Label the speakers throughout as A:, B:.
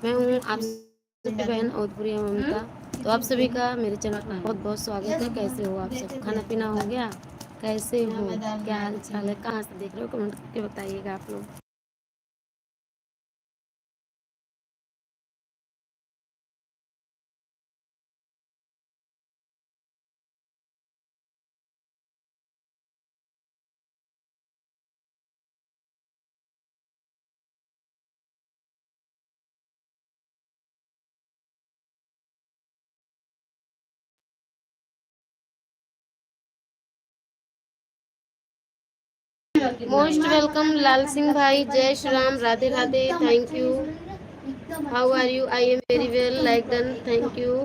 A: मैं हूँ आप सबकी बहन और प्रिय ममता। तो आप सभी का मेरे चैनल पर बहुत बहुत स्वागत है। कैसे हो आप सब? खाना पीना हो गया? कैसे हो? क्या हाल चाल है? कहाँ से देख रहे हो? कमेंट करके बताइएगा आप लोग। मोस्ट वेलकम लाल सिंह भाई, जय Shri Ram, Radhe Radhe, thank you. How are you? I am very well, like done, thank you.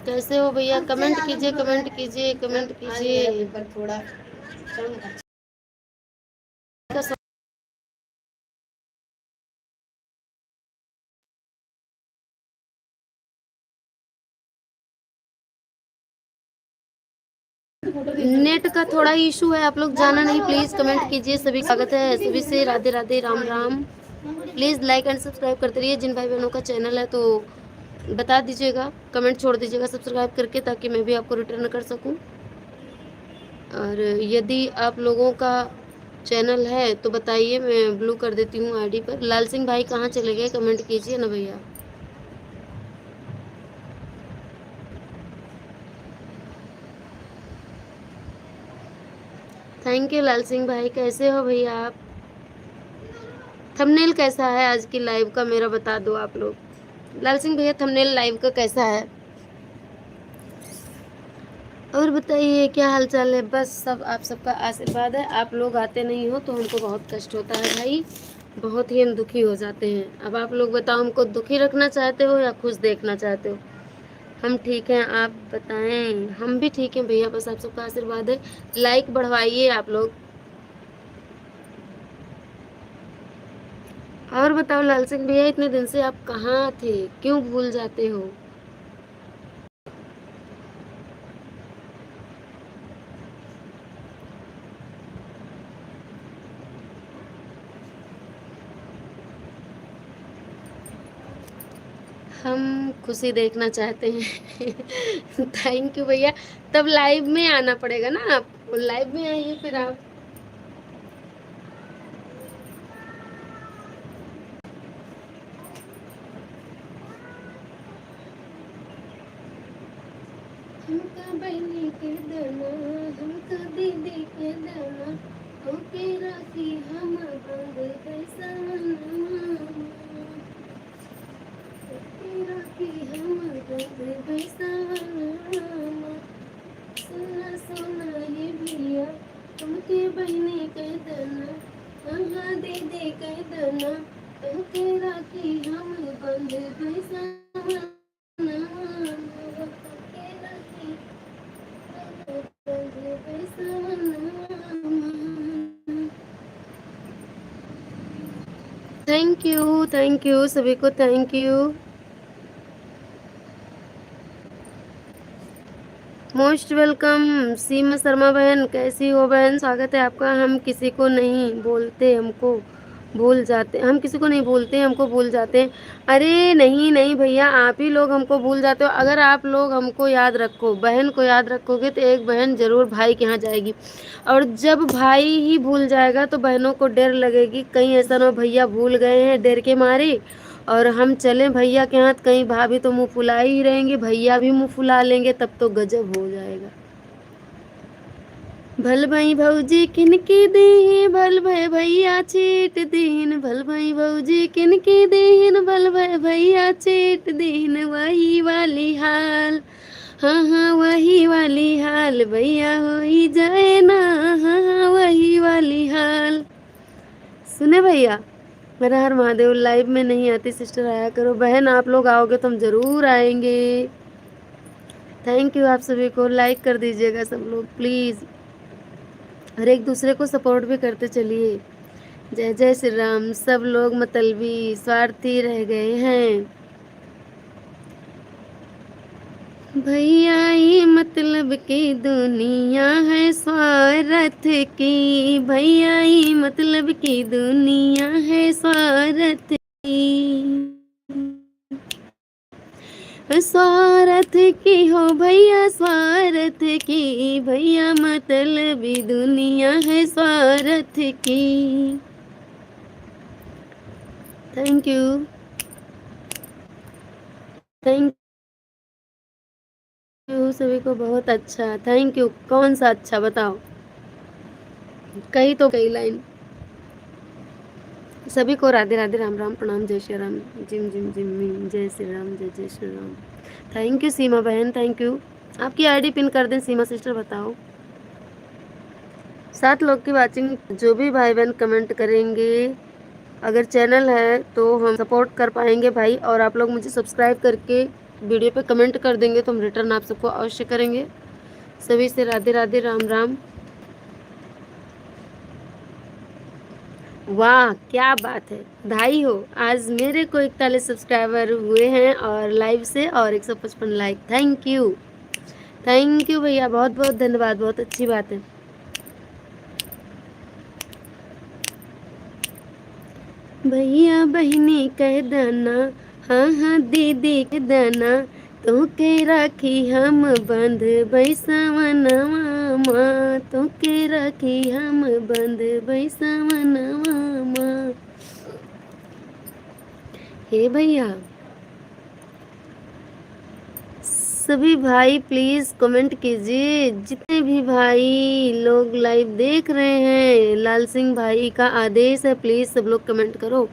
A: कैसे हो भैया? कमेंट कीजिए, कमेंट कीजिए, कमेंट कीजिए। थोड़ा नेट का थोड़ा इशू है, आप लोग जाना नहीं, प्लीज कमेंट कीजिए। सभी स्वागत है सभी से, Radhe Radhe, Ram Ram. Please like and subscribe करते रहिए। जिन भाई बहनों का चैनल है तो बता दीजिएगा, कमेंट छोड़ दीजिएगा सब्सक्राइब करके, ताकि मैं भी आपको रिटर्न कर सकूं। और यदि आप लोगों का चैनल है तो बताइए, मैं ब्लू कर देती हूँ आईडी पर। लाल सिंह भाई कहाँ चले गए? कमेंट कीजिए ना भैया। थैंक यू लाल सिंह भाई। कैसे हो भैया आप? थंबनेल कैसा है आज की लाइव का, मेरा बता दो आप लोग। लाल सिंह भैया थंबनेल लाइव का कैसा है? और बताइए क्या हाल चाल है? बस सब आप सबका आशीर्वाद है। आप लोग आते नहीं हो तो हमको बहुत कष्ट होता है भाई, बहुत ही हम दुखी हो जाते हैं। अब आप लोग बताओ, हमको दुखी रखना चाहते हो या खुश देखना चाहते हो? हम ठीक हैं, आप बताएं। हम भी ठीक हैं भैया, बस आप सबका आशीर्वाद है। लाइक बढ़वाइए आप लोग। और बताओ लाल सिंह भैया, इतने दिन से आप कहाँ थे? क्यों भूल जाते हो? हम खुशी देखना चाहते हैं। थैंक यू भैया। तब लाइव में आना पड़ेगा ना, आप लाइव में आइए फिर आप। हमका बहनी के दाना, हमका दीदी के दाना, ओके राखी हम बंद पैसा राखी हम बंद पैसा। सोना सोना ये भैया, हमके बहनी के दाना, हाँ दीदी के दाना, ओके राखी हम बंद पैसा। थैंक यू सभी को, थैंक यू। मोस्ट वेलकम सीमा शर्मा बहन, कैसी हो बहन? स्वागत है आपका। हम किसी को नहीं बोलते, हमको भूल जाते। हम किसी को नहीं बोलते, हमको भूल जाते हैं। अरे नहीं नहीं भैया, आप ही लोग हमको भूल जाते हो। अगर आप लोग हमको याद रखो, बहन को याद रखोगे, तो एक बहन जरूर भाई के यहाँ जाएगी। और जब भाई ही भूल जाएगा तो बहनों को डर लगेगी, कहीं ऐसा ना हो भैया भूल गए हैं डर के मारे और हम चलें भैया के हाथ। कहीं भाभी तो मुंह फुला ही रहेंगे, भैया भी मुंह फुला लेंगे, तब तो गजब हो जाएगा। भल भई भौजी किनकी दीन, भल भय भैया चीट दीन, भल भई भौजी किनकी दीन, भल भय भैया चीट दीन, वही वाली हाल। हाँ हाँ वही वाली हाल, भैया हो ही जाए ना। हाँ हाँ वही वाली हाल। सुने भैया, मेरा हर महादेव लाइव में नहीं आती सिस्टर, आया करो। बहन आप लोग आओगे तो हम जरूर आएंगे। थैंक यू आप सभी को, लाइक कर दीजिएगा सब लोग प्लीज़, और एक दूसरे को सपोर्ट भी करते चलिए। जय जय श्री राम। सब लोग मतलबी स्वार्थी रह गए हैं भैया, ये मतलब की दुनिया है स्वार्थ की, भैया ये मतलब की दुनिया है स्वार्थ की। स्वार्थ की हो भैया, स्वार्थ की भैया, मतलबी दुनिया है स्वार्थ की। थैंक यू, थैंक यू सभी को, बहुत अच्छा, थैंक यू। कौन सा अच्छा बताओ, कई तो कई लाइन। सभी को राधे राधे, राम राम, प्रणाम, जय Shri Ram, gym gym gym meme, जय श्री राम, जय जय श्री राम। थैंक यू सीमा बहन, थैंक यू। आपकी आईडी पिन कर दें सीमा सिस्टर, बताओ। 7 लोग की वाचिंग, जो भी भाई बहन कमेंट करेंगे, अगर चैनल है तो हम सपोर्ट कर पाएंगे भाई, और आप लोग मुझे सब्सक्राइब करके वीडियो पे कमेंट कर देंगे तो हम रिटर्न आप सबको अवश्य करेंगे। सभी से राधे राधे, राम राम। वाह क्या बात है, बधाई हो, आज मेरे को 41 सब्सक्राइबर हुए हैं और लाइव से, और 155 like. Thank you, thank you भैया, बहुत बहुत धन्यवाद, बहुत अच्छी बात है। भैया बहिनी कह देना, हाँ हाँ दीदी कह देना, तो के राखी हम बंध बैसवनवा माँ, तो के राखी हम बंध बैसवनवा माँ। हे भैया, सभी भाई प्लीज कमेंट कीजिए, जितने भी भाई लोग लाइव देख रहे हैं, लाल सिंह भाई का आदेश है, प्लीज सब लोग कमेंट करो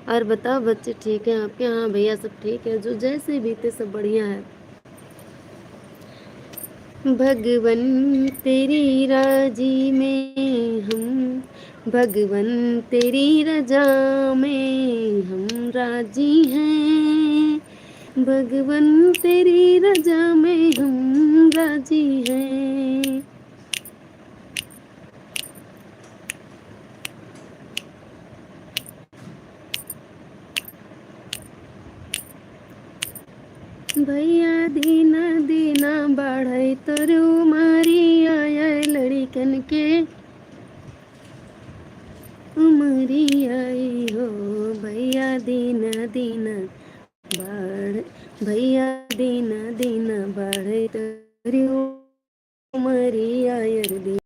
A: और बताओ बच्चे ठीक है आपके? हाँ भैया सब ठीक है, जो जैसे बीते सब बढ़िया है। भगवन तेरी राजी में हम, भगवन तेरी रजा में हम राजी हैं, भगवन तेरी रजा में हम राजी हैं। भैया दीना दीना बढ़ई तोरू मारी आया लड़िकन के उमरी आई हो, भैया दीना दीना बढ़, भैया दीना दीना बढ़ई तोरू उमरी आयर दी,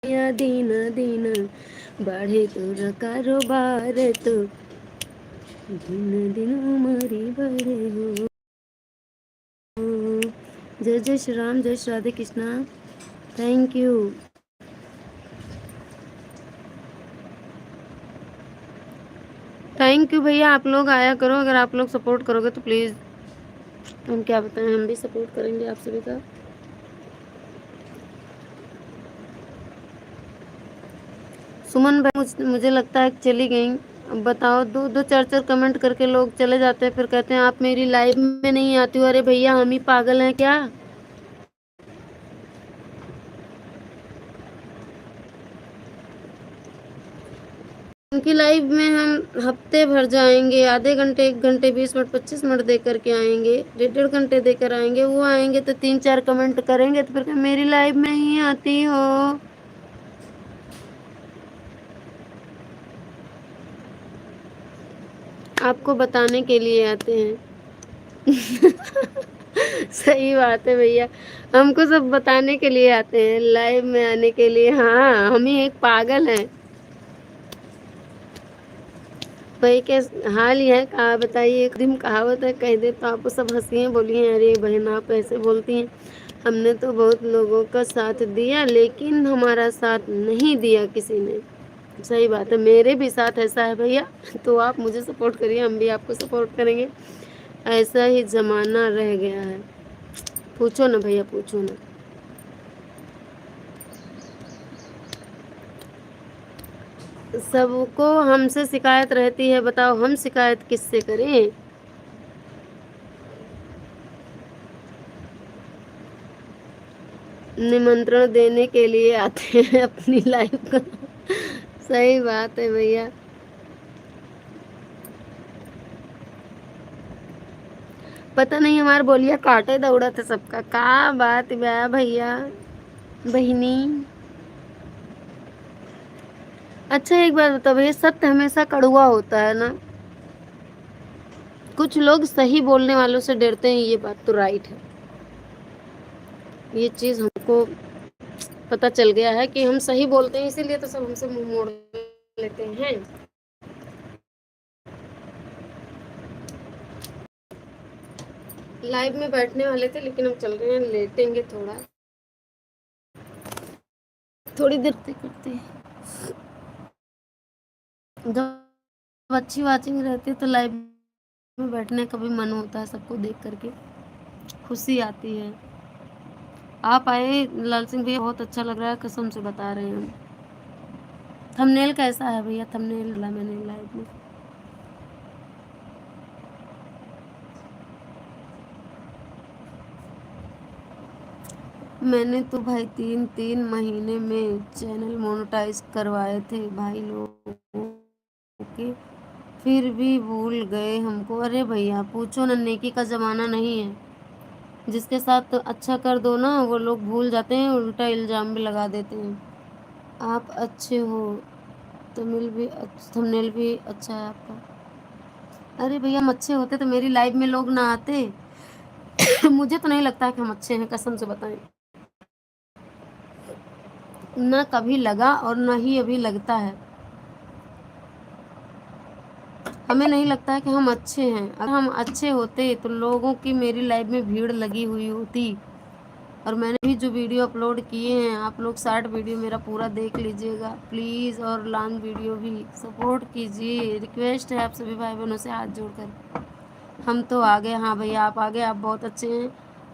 A: भैया दीना दीना बढ़े तोरा कारोबार, तो दिन दिन उमरी बढ़े हो। जय जय श्री राम, जय Shri Radhe Krishna, thank you. Thank you भैया, आप लोग आया करो, अगर आप लोग सपोर्ट करोगे तो प्लीज़, हम क्या बताएं, हम भी सपोर्ट करेंगे आप सभी का। सुमन भाई मुझे लगता है चली गई। अब बताओ, दो दो चार चार कमेंट करके लोग चले जाते हैं, फिर कहते हैं आप मेरी लाइव में नहीं आती हो। अरे भैया हम ही पागल हैं क्या? उनकी लाइव में हम हफ्ते भर जाएंगे, आधे घंटे, 1 घंटे 20 मिनट 25 मिनट दे करके आएंगे, 1.5 घंटे देकर आएंगे, वो आएंगे तो 3-4 कमेंट करेंगे तो फिर मेरी लाइव में ही आती हो। आपको बताने के लिए आते हैं। सही बात है भैया, हमको सब बताने के लिए आते हैं, लाइव में आने के लिए। हाँ हम ही एक पागल हैं भाई के हाल ही है। कहा बताइए, एक दिन कहावत है, कह दे तो आपको सब हंसिए, बोलिए अरे बहन आप ऐसे बोलती हैं, हमने तो बहुत लोगों का साथ दिया लेकिन हमारा साथ नहीं दिया किसी ने। सही बात है, मेरे भी साथ ऐसा है भैया, तो आप मुझे सपोर्ट करिए, हम भी आपको सपोर्ट करेंगे। ऐसा ही ज़माना रह गया है, पूछो ना भैया, पूछो ना। सबको हमसे शिकायत रहती है, बताओ हम शिकायत किससे करें? निमंत्रण देने के लिए आते हैं अपनी लाइफ का। सही बात है भैया। पता नहीं हमारे बोलिया काटे दौड़ा था सबका, का बात बा भैया बहिनी। अच्छा एक बात बताओ भैया, सत्य हमेशा कड़वा होता है ना? कुछ लोग सही बोलने वालों से डरते हैं, ये बात तो राइट है। ये चीज हमको पता चल गया है कि हम सही बोलते हैं, इसीलिए तो सब हमसे मुंह मोड़ लेते हैं। लाइव में बैठने वाले थे लेकिन हम चल रहे हैं, लेटेंगे थोड़ी देर तक करते हैं। जब अच्छी वाचिंग रहती है तो लाइव में बैठने का भी मन होता है, सबको देख करके खुशी आती है। आप आए लाल सिंह भैया, बहुत अच्छा लग रहा है, कसम से बता रहे हैं हम। थंबनेल कैसा है भैया? थंबनेल डाला मैंने लाइव में। मैंने तो भाई 3 महीने में चैनल मोनेटाइज करवाए थे भाई लोगों के, फिर भी भूल गए हमको। अरे भैया पूछो ना, नेकी का ज़माना नहीं है। जिसके साथ अच्छा कर दो ना, वो लोग भूल जाते हैं, उल्टा इल्ज़ाम भी लगा देते हैं। आप अच्छे हो, थंबनेल भी अच्छा है आपका। अरे भैया हम अच्छे होते तो मेरी लाइव में लोग ना आते। मुझे तो नहीं लगता कि हम अच्छे हैं, कसम से बताएं। ना कभी लगा और ना ही अभी लगता है। हमें नहीं लगता है कि हम अच्छे हैं। अगर हम अच्छे होते तो लोगों की मेरी लाइव में भीड़ लगी हुई होती। और मैंने भी जो वीडियो अपलोड किए हैं, आप लोग शॉर्ट वीडियो मेरा पूरा देख लीजिएगा प्लीज़, और लॉन्ग वीडियो भी सपोर्ट कीजिए। रिक्वेस्ट है आप सभी भाई बहनों से हाथ जोड़कर। हम तो आ गए। हाँ भैया आप आ गए, आप बहुत अच्छे हैं।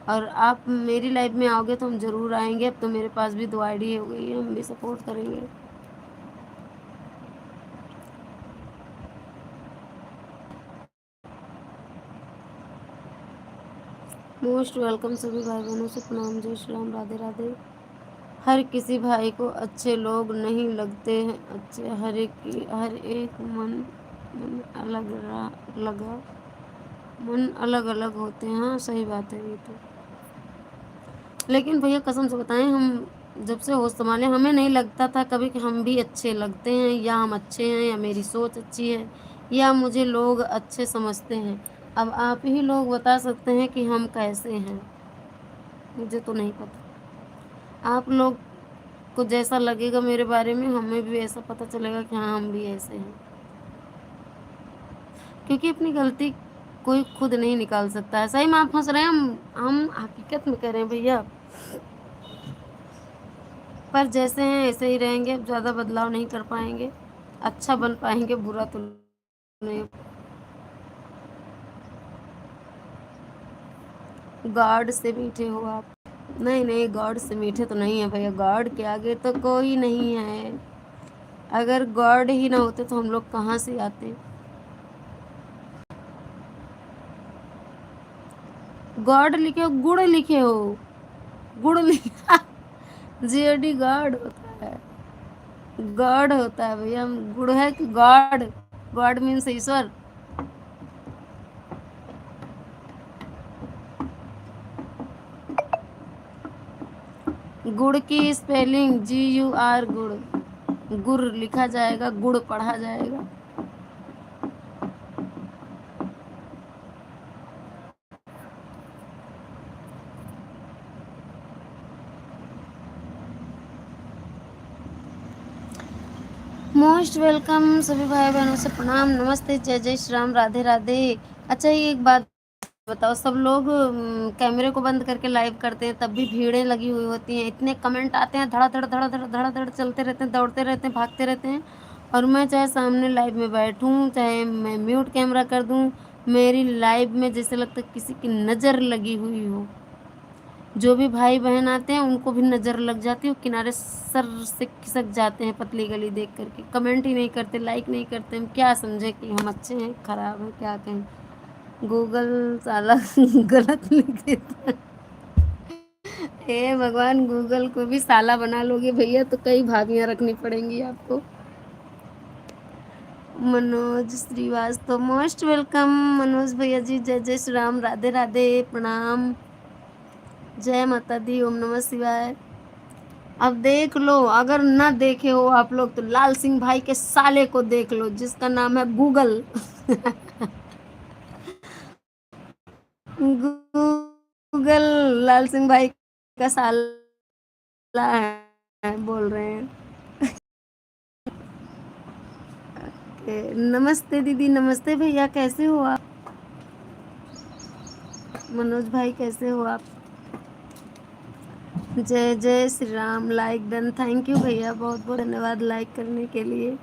A: और आप मेरी लाइफ में आओगे तो हम ज़रूर आएंगे। अब तो मेरे पास भी 2 आईडी हो गई है, हम भी सपोर्ट करेंगे। मोस्ट वेलकम सभी भाई बहनों से प्रणाम, जय श्री राम, राधे राधे। हर किसी भाई को अच्छे लोग नहीं लगते हैं। अच्छे हर एक मन लगा मन अलग अलग होते हैं। हाँ सही बात है ये तो। लेकिन भैया कसम से बताएं, हम जब से होश संभाले हमें नहीं लगता था कभी कि हम भी अच्छे लगते हैं, या हम अच्छे हैं, या मेरी सोच अच्छी है, या मुझे लोग अच्छे समझते हैं। अब आप ही लोग बता सकते हैं कि हम कैसे हैं। मुझे तो नहीं पता। आप लोग को जैसा लगेगा मेरे बारे में, हमें भी ऐसा पता चलेगा कि हाँ हम भी ऐसे हैं। क्योंकि अपनी गलती कोई खुद नहीं निकाल सकता है। सही में आप हंस रहे हैं, हम हकीकत में कह रहे हैं भैया। पर जैसे हैं ऐसे ही रहेंगे, अब ज़्यादा बदलाव नहीं कर पाएंगे। अच्छा बन पाएंगे, बुरा तो नहीं। गॉड से मीठे हो आप? नहीं नहीं, गॉड से मीठे तो नहीं है भैया। गॉड के आगे तो कोई नहीं है। अगर गॉड ही ना होते तो हम लोग कहाँ से आते? गॉड लिखे हो, गुड़ लिखे हो? गुड़ लिखा जीओडी गॉड होता है। गॉड होता है भैया, हम गुड़ है कि गॉड? गॉड मीन्स ईश्वर। गुड़ की स्पेलिंग GUR, गुड़। गुड़ लिखा जाएगा, गुड़ पढ़ा जाएगा। मोस्ट वेलकम सभी भाई बहनों से प्रणाम, नमस्ते, जय जय श्री राम, राधे राधे। अच्छा ये एक बात बताओ, सब लोग कैमरे को बंद करके लाइव करते हैं तब भी भीड़ें लगी हुई होती हैं, इतने कमेंट आते हैं, धड़ाधड़ धड़ाधड़ धड़ाधड़ चलते रहते हैं, दौड़ते रहते हैं, भागते रहते हैं। और मैं चाहे सामने लाइव में बैठूं, चाहे मैं म्यूट कैमरा कर दूं, मेरी लाइव में जैसे लगता है किसी की नज़र लगी हुई हो। जो भी भाई बहन आते हैं उनको भी नज़र लग जाती है, किनारे सर से खिसक जाते हैं पतली गली देख करके। कमेंट ही नहीं करते, लाइक नहीं करते। हम क्या समझे कि हम अच्छे हैं खराब हैं, क्या कहें? गूगल साला गलत लिख देता है। हे भगवान, गूगल को भी साला बना लोगे भैया तो कई भाभियां रखनी पड़ेंगी आपको। मनोज श्रीवास्तव, मोस्ट वेलकम मनोज भैया जी, जय जय श्री राम, राधे राधे, प्रणाम, जय माता दी, ओम नमः शिवाय। अब देख लो, अगर ना देखे हो आप लोग तो लाल सिंह भाई के साले को देख लो, जिसका नाम है गूगल। गूगल लाल सिंह भाई का साला है बोल रहे हैं। नमस्ते दीदी, नमस्ते भैया, कैसे हो आप? मनोज भाई कैसे हो आप? जय जय Shri Ram. Like done, thank you भैया, बहुत बहुत धन्यवाद लाइक करने के लिए।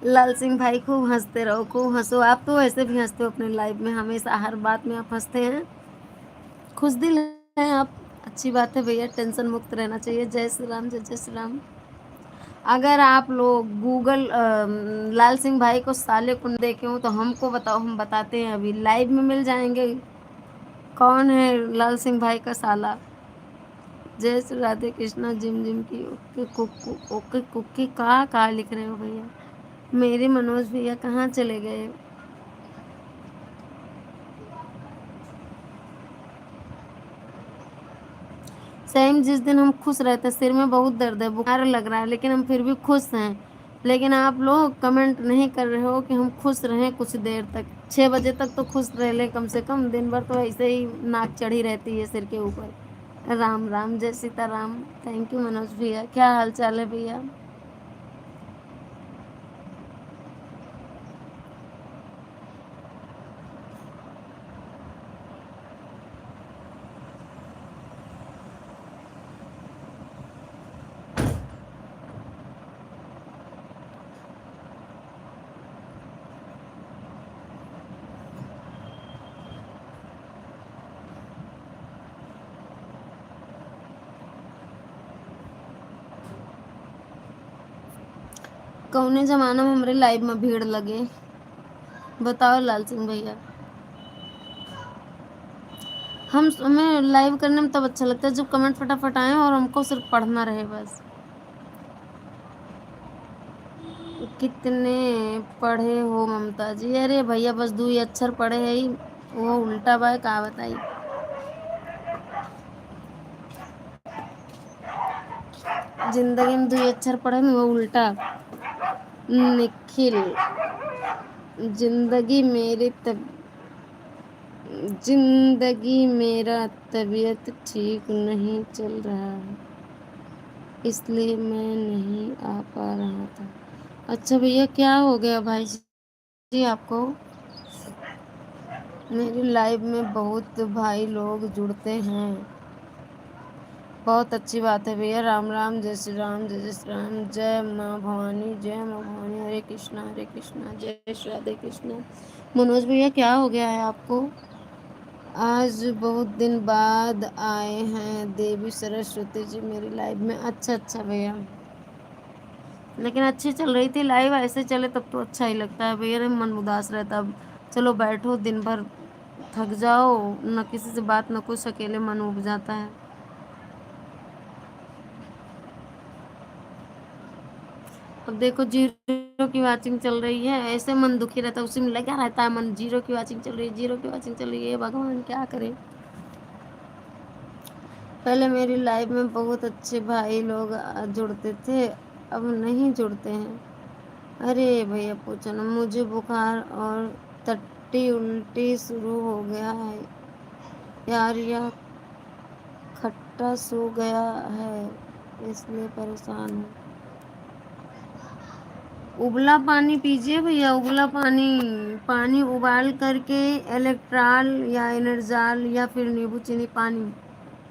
A: लाल सिंह भाई खूब हंसते रहो, खूब हंसो। आप तो वैसे भी हंसते हो अपने लाइव में, हमेशा हर बात में आप हंसते हैं, खुश दिल हैं आप। अच्छी बात है भैया, टेंशन मुक्त रहना चाहिए। जय श्री राम, जय जय श्री राम। अगर आप लोग गूगल लाल सिंह भाई को साले को देखे हो तो हमको बताओ, हम बताते हैं, अभी लाइव में मिल जाएंगे कौन है लाल सिंह भाई का साला। जय श्री राधे कृष्णा जिम जिम की। ओके कुक्कू, ओके कुक्की, कहाँ लिख रहे हो भैया? मेरे मनोज भैया कहाँ चले गए? सेम, जिस दिन हम खुश रहते हैं, सिर में बहुत दर्द है, बुखार लग रहा है, लेकिन हम फिर भी खुश हैं। लेकिन आप लोग कमेंट नहीं कर रहे हो कि हम खुश रहें कुछ देर तक। 6 बजे तक तो खुश रह ले कम से कम, दिन भर तो ऐसे ही नाक चढ़ी रहती है सिर के ऊपर। राम राम, जय सीताराम। थैंक यू मनोज भैया। क्या हाल चाल है भैया? कौने जमाना में हमारे लाइव में भीड़ लगे, बताओ लाल सिंह भैया। हम हमें लाइव करने में तब अच्छा लगता है जब कमेंट फटाफट आए और हमको सिर्फ पढ़ना रहे बस। कितने पढ़े हो ममता जी? अरे भैया बस 2 ही अक्षर पढ़े है ही, वो उल्टा बाय का बताई। जिंदगी में 2 ही अक्षर पढ़े में वो उल्टा। निखिल, जिंदगी मेरी तब जिंदगी मेरा तबीयत ठीक नहीं चल रहा है, इसलिए मैं नहीं आ पा रहा था। अच्छा भैया, क्या हो गया भाई जी आपको? मेरी लाइव में बहुत भाई लोग जुड़ते हैं, बहुत अच्छी बात है भैया। राम राम, जय श्री राम, जय जय श्री राम। जय माँ भवानी, जय माँ भवानी। हरे कृष्णा, जय श्री राधे कृष्णा। मनोज भैया क्या हो गया है आपको? आज बहुत दिन बाद आए हैं देवी सरस्वती जी मेरी लाइव में। अच्छा अच्छा भैया, लेकिन अच्छी चल रही थी लाइव, ऐसे चले तब तो अच्छा ही लगता है भैया, मन उदास रहता। अब चलो बैठो, दिन भर थक जाओ, न किसी से बात न कुछ, अकेले मन उब जाता है। अब देखो 0 की वाचिंग चल रही है, ऐसे मन दुखी रहता है, उसी में लगा रहता है मन। 0 की वाचिंग चल रही है, 0 की वाचिंग चल रही है, भगवान क्या करे। पहले मेरी लाइफ में बहुत अच्छे भाई लोग जुड़ते थे, अब नहीं जुड़ते हैं। अरे भैया पूछो ना, मुझे बुखार और टट्टी उल्टी शुरू हो गया है यार, यह खट्टा सो गया है, इसलिए परेशान हूँ। उबला पानी पीजिए भैया, उबला पानी। पानी उबाल करके इलेक्ट्रॉल या एनर्जाल या फिर नींबू चीनी पानी।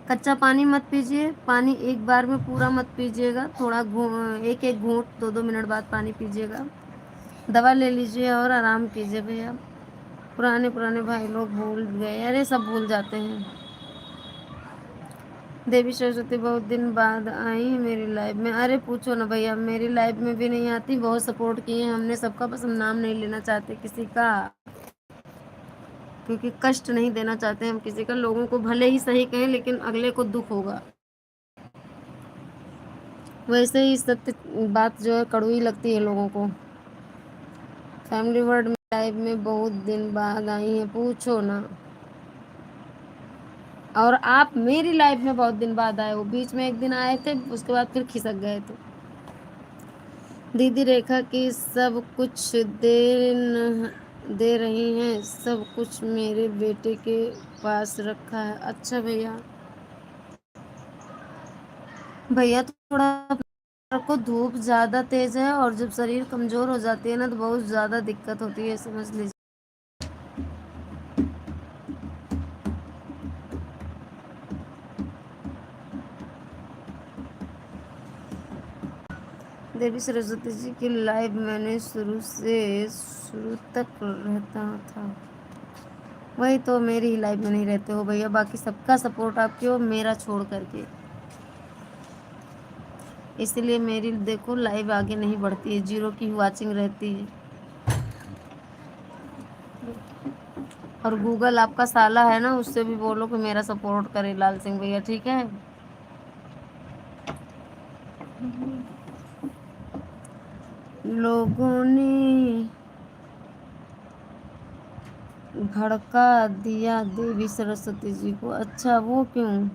A: कच्चा पानी मत पीजिए, पानी एक बार में पूरा मत पीजिएगा, थोड़ा एक एक घूंट 2-2 मिनट बाद पानी पीजिएगा। दवा ले लीजिए और आराम कीजिए भैया। पुराने पुराने भाई लोग भूल गए, अरे सब भूल जाते हैं। देवी सरस्वती बहुत दिन बाद आई मेरी लाइफ में। अरे पूछो ना भैया, मेरी लाइफ में भी नहीं आती, बहुत सपोर्ट किए हैं हमने सबका, बस हम नाम नहीं लेना चाहते किसी का, क्योंकि कष्ट नहीं देना चाहते हम किसी का। लोगों को भले ही सही कहें, लेकिन अगले को दुख होगा। वैसे ही सत्य बात जो है कड़वी लगती है लोगों को। फैमिली वर्ड में लाइफ में बहुत दिन बाद आई है, पूछो ना। और आप मेरी लाइफ में बहुत दिन बाद आए हो, बीच में एक दिन आए थे, उसके बाद फिर खिसक गए थे। दीदी रेखा की सब कुछ दे रही हैं, सब कुछ मेरे बेटे के पास रखा है। अच्छा भैया, भैया थोड़ा को धूप ज़्यादा तेज है और जब शरीर कमज़ोर हो जाती है ना तो बहुत ज़्यादा दिक्कत होती है, समझ लीजिए। देवी सरस्वती जी की लाइव मैंने शुरू से शुरू तक रहता था। वही तो, मेरी ही लाइव में नहीं रहते हो भैया, बाकी सबका सपोर्ट आपकी हो, मेरा छोड़ करके, इसलिए मेरी देखो लाइव आगे नहीं बढ़ती है, 0 की वाचिंग रहती है। और गूगल आपका साला है ना, उससे भी बोलो कि मेरा सपोर्ट करे लाल सिंह भैया, ठीक है। लोगों ने भड़का दिया देवी सरस्वती जी को। अच्छा, वो क्यों?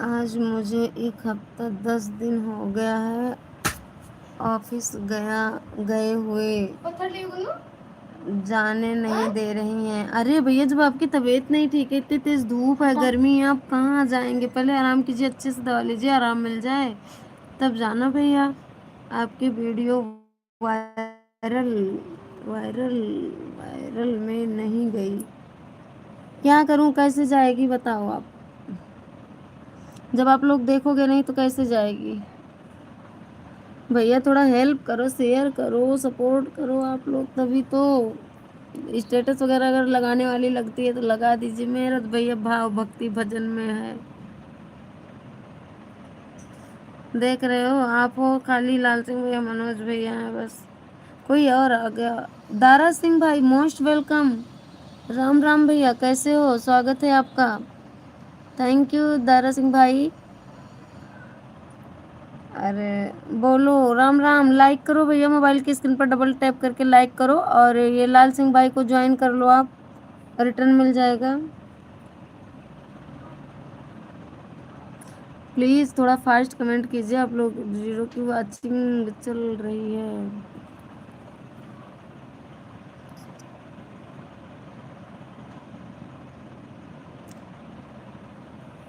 A: आज मुझे 1 हफ्ता 10 दिन हो गया है ऑफिस गए हुए, जाने नहीं दे रही हैं। अरे भैया, जब आपकी तबीयत नहीं ठीक है, इतनी तेज धूप है, गर्मी है, आप कहाँ जाएंगे? पहले आराम कीजिए, अच्छे से दवा लीजिए, आराम मिल जाए तब जाना भैया। आपकी वीडियो वायरल वायरल वायरल में नहीं गई, क्या करूं? कैसे जाएगी बताओ आप? जब आप लोग देखोगे नहीं तो कैसे जाएगी? भैया थोड़ा हेल्प करो, शेयर करो, सपोर्ट करो आप लोग, तभी तो। स्टेटस वगैरह अगर लगाने वाली लगती है तो लगा दीजिए। मेरा तो भैया भाव भक्ति भजन में है, देख रहे हो आप, हो खाली लाल सिंह भैया, मनोज भैया हैं बस, कोई और आ गया? दारा सिंह भाई मोस्ट वेलकम। राम राम भैया, कैसे हो? स्वागत है आपका। थैंक यू दारा सिंह भाई। अरे बोलो राम राम। लाइक करो भैया, मोबाइल की स्क्रीन पर डबल टैप करके लाइक करो, और ये लाल सिंह भाई को ज्वाइन कर लो आप, रिटर्न मिल जाएगा। प्लीज़ थोड़ा फास्ट कमेंट कीजिए आप लोग, 0 की वाचिंग चल रही है।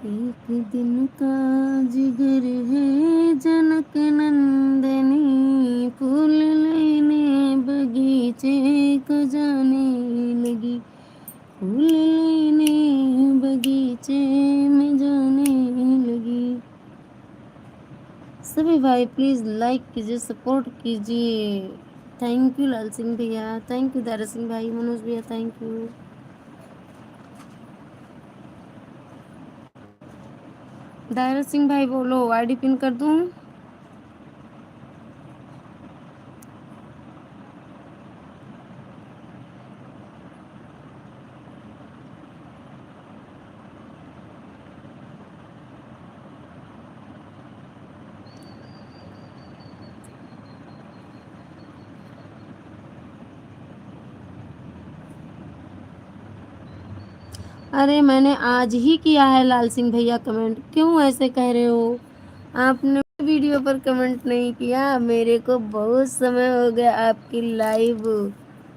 A: एक दिन का जिगर है जनक नंदनी, फूल लेने बगीचे को जाने लगी, फूल लेने बगीचे में जाने लगी। सभी भाई प्लीज़ लाइक कीजिए, सपोर्ट कीजिए। थैंक यू लाल सिंह भैया, थैंक यू दारा सिंह भाई, मनोज भैया थैंक यू। दारा सिंह भाई बोलो, आईडी पिन कर दूं? अरे मैंने आज ही किया है लाल सिंह भैया कमेंट, क्यों ऐसे कह रहे हो? आपने वीडियो पर कमेंट नहीं किया, मेरे को बहुत समय हो गया आपकी लाइव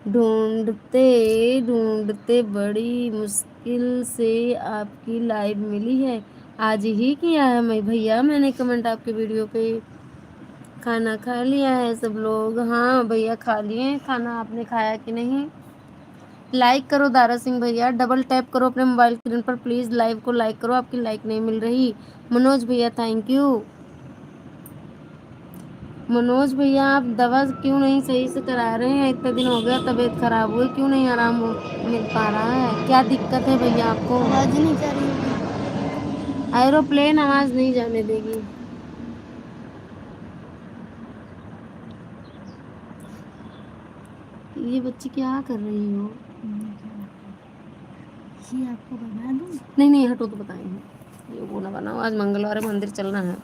A: ढूंढते ढूंढते, बड़ी मुश्किल से आपकी लाइव मिली है। आज ही किया है मैं भैया, मैंने कमेंट आपके वीडियो पे। खाना खा लिया है सब लोग? हाँ भैया खा लिए। खाना आपने खाया कि नहीं? लाइक करो दारा सिंह भैया, डबल टैप करो अपने मोबाइल स्क्रीन पर, प्लीज़ लाइव को लाइक करो, आपकी लाइक नहीं मिल रही। मनोज भैया थैंक यू। मनोज भैया आप दवा क्यों नहीं सही से करा रहे हैं? इतने दिन हो गया तबीयत खराब हुई, क्यों नहीं आराम मिल पा रहा है? क्या दिक्कत है भैया आपको? आवाज नहीं जा रही होगी, एरोप्लेन आवाज नहीं जाने देगी। ये बच्ची क्या कर रही हो? ये आपको बना दूं? नहीं नहीं, हटो तो बताएंगे, ये वो ना बनाओ, आज मंगलवार है, मंदिर चलना है।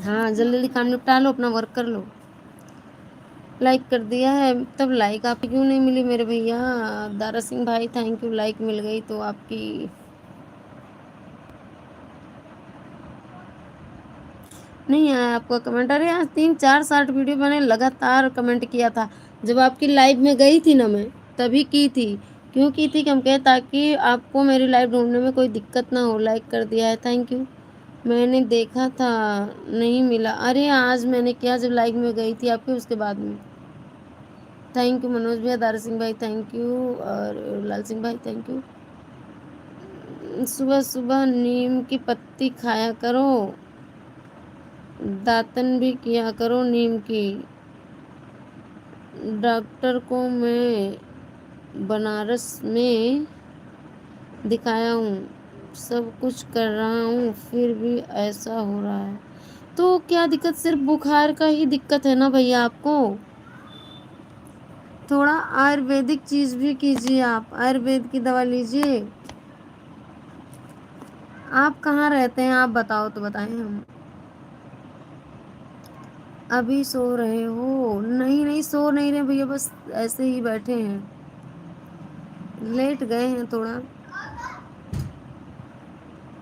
A: हाँ जल्दी जल्दी काम निपटा लो, अपना वर्क कर लो। लाइक कर दिया है, तब लाइक आपकी क्यों नहीं मिली मेरे भैया? दारा सिंह भाई थैंक यू, लाइक मिल गई तो आपकी। नहीं आया आपका कमेंट? अरे आज 3-4 शॉर्ट वीडियो मैंने लगातार कमेंट किया था। जब आपकी लाइव में गई थी ना मैं, तभी की थी। क्यों की थी कि हम कहे ताकि आपको मेरी लाइव ढूँढने में कोई दिक्कत ना हो। लाइक कर दिया है, थैंक यू। मैंने देखा था, नहीं मिला। अरे आज मैंने किया जब लाइव में गई थी आपके, उसके बाद में। थैंक यू मनोज भैया, दारा सिंह भाई थैंक यू, और लाल सिंह भाई थैंक यू। सुबह सुबह नीम की पत्ती खाया करो, दातन भी किया करो नीम की। डॉक्टर को मैं बनारस में दिखाया हूँ, सब कुछ कर रहा हूँ, फिर भी ऐसा हो रहा है। तो क्या दिक्कत, सिर्फ बुखार का ही दिक्कत है ना भैया आपको? थोड़ा आयुर्वेदिक चीज़ भी कीजिए, आप आयुर्वेद की दवा लीजिए। आप कहाँ रहते हैं आप बताओ तो बताएं हम। अभी सो रहे हो? नहीं नहीं सो नहीं रहे भैया, बस ऐसे ही बैठे हैं, लेट गए हैं थोड़ा।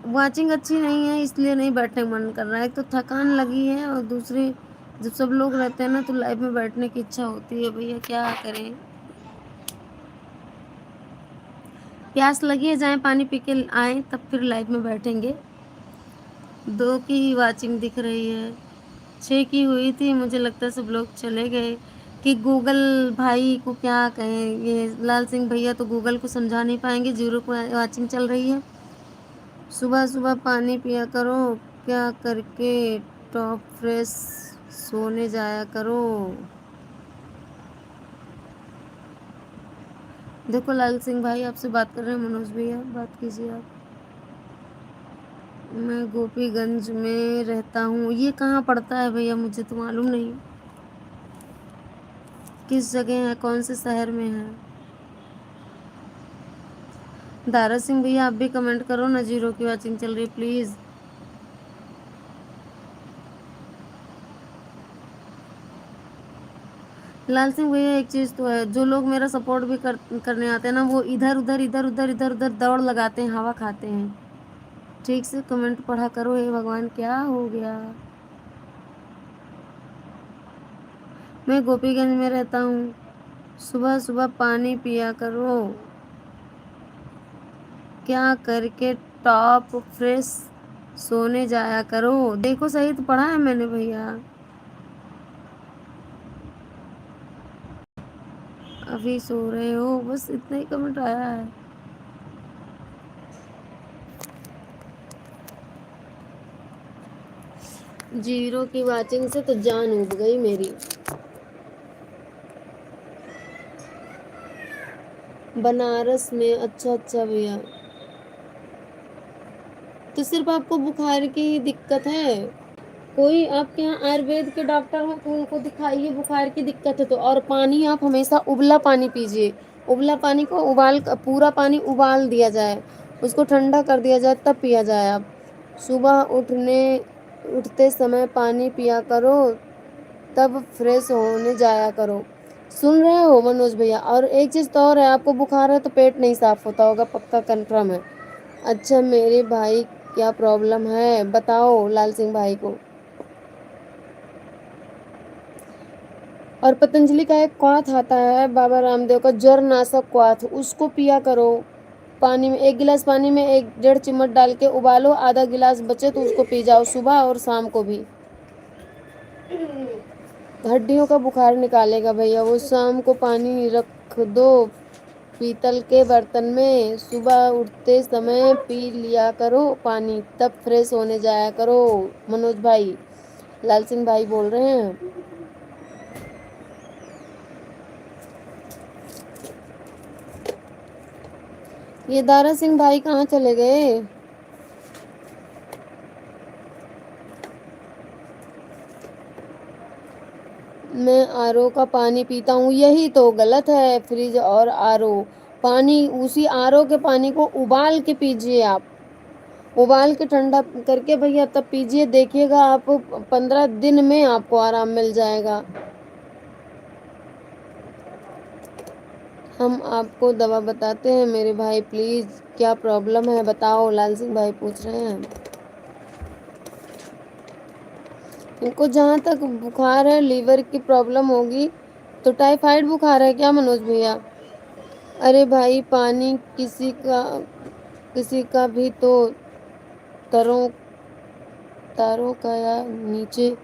A: वाचिंग अच्छी नहीं है इसलिए नहीं बैठने का मन कर रहा है। एक तो थकान लगी है, और दूसरे जब सब लोग रहते हैं ना तो लाइव में बैठने की इच्छा होती है भैया, क्या करें। प्यास लगी है, जाएं पानी पी के आए तब फिर लाइव में बैठेंगे। 2 की ही वाचिंग दिख रही है, 6 की हुई थी, मुझे लगता है सब लोग चले गए। कि गूगल भाई को क्या कहें, ये लाल सिंह भैया तो गूगल को समझा नहीं पाएंगे, 0 को वाचिंग चल रही है। सुबह सुबह पानी पिया करो, क्या करके टॉप फ्रेश सोने जाया करो। देखो लाल सिंह भाई आपसे बात कर रहे हैं, मनोज भैया बात कीजिए आप। मैं गोपीगंज में रहता हूँ, ये कहाँ पड़ता है भैया, मुझे तो मालूम नहीं किस जगह है, कौन से शहर में है। दारा सिंह भैया आप भी कमेंट करो ना, 0 की वाचिंग चल रही है प्लीज़। लाल सिंह भैया एक चीज़ तो है, जो लोग मेरा सपोर्ट भी करने आते हैं ना, वो इधर उधर इधर उधर इधर उधर दौड़ लगाते हैं, हवा खाते हैं। ठीक से कमेंट पढ़ा करो, हे भगवान क्या हो गया। मैं गोपीगंज में रहता हूँ, सुबह सुबह पानी पिया करो, क्या करके टॉप फ्रेश सोने जाया करो। देखो सही तो पढ़ा है मैंने भैया। अभी सो रहे हो, बस इतना ही कमेंट आया है। जीरो की वाचिंग से तो जान उब गई मेरी। बनारस में? अच्छा अच्छा भैया, तो सिर्फ आपको बुखार की ही दिक्कत है? कोई आपके यहाँ आयुर्वेद के डॉक्टर हो तो उनको दिखाइए, बुखार की दिक्कत है तो। और पानी आप हमेशा उबला पानी पीजिए, उबला पानी को पूरा पानी उबाल दिया जाए, उसको ठंडा कर दिया जाए तब पिया जाए। आप सुबह उठते समय पानी पिया करो, तब फ्रेश होने जाया करो। सुन रहे हो मनोज भैया? और एक चीज़ तो और है, आपको बुखार है तो पेट नहीं साफ होता होगा, पक्का कंफर्म है। अच्छा मेरे भाई क्या प्रॉब्लम है बताओ लाल सिंह भाई को। और पतंजलि का एक क्वाथ आता है बाबा रामदेव का, ज्वर नाशक क्वाथ, उसको पिया करो। पानी में 1 गिलास पानी में 1-1.5 चम्मच डाल के उबालो, आधा गिलास बचे तो उसको पी जाओ सुबह और शाम को भी। हड्डियों का बुखार निकालेगा भैया वो। शाम को पानी रख दो पीतल के बर्तन में, सुबह उठते समय पी लिया करो पानी, तब फ्रेश होने जाया करो। मनोज भाई, लाल सिंह भाई बोल रहे हैं। ये दारा सिंह भाई कहाँ चले गए? मैं आरओ का पानी पीता हूँ, यही तो गलत है। फ्रिज और आरओ पानी, उसी आरओ के पानी को उबाल के पीजिए आप, उबाल के ठंडा करके भैया तब पीजिए, देखिएगा आप 15 दिन में आपको आराम मिल जाएगा। हम आपको दवा बताते हैं मेरे भाई, प्लीज़ क्या प्रॉब्लम है बताओ, लाल सिंह भाई पूछ रहे हैं। इनको जहाँ तक बुखार है लीवर की प्रॉब्लम होगी, तो टाइफाइड बुखार है क्या मनोज भैया? अरे भाई पानी किसी का भी तो तरों तारों का या नीचे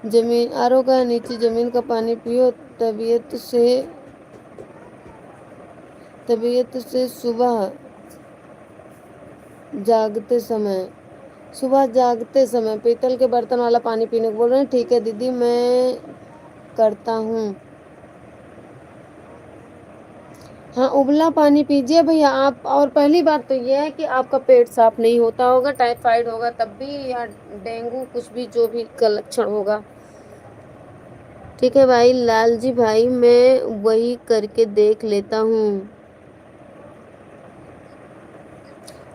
A: जमीन आरओ का नीचे जमीन का पानी पियो। तबीयत से तबीयत से सुबह जागते समय पीतल के बर्तन वाला पानी पीने को बोल रहे हैं। ठीक है दीदी, मैं करता हूँ। हाँ, उबला पानी पीजिए भैया आप। और पहली बात तो ये है कि आपका पेट साफ नहीं होता होगा, टाइफाइड होगा तब भी, या डेंगू कुछ भी जो भी का लक्षण होगा। ठीक है भाई लालजी भाई, मैं वही करके देख लेता हूँ।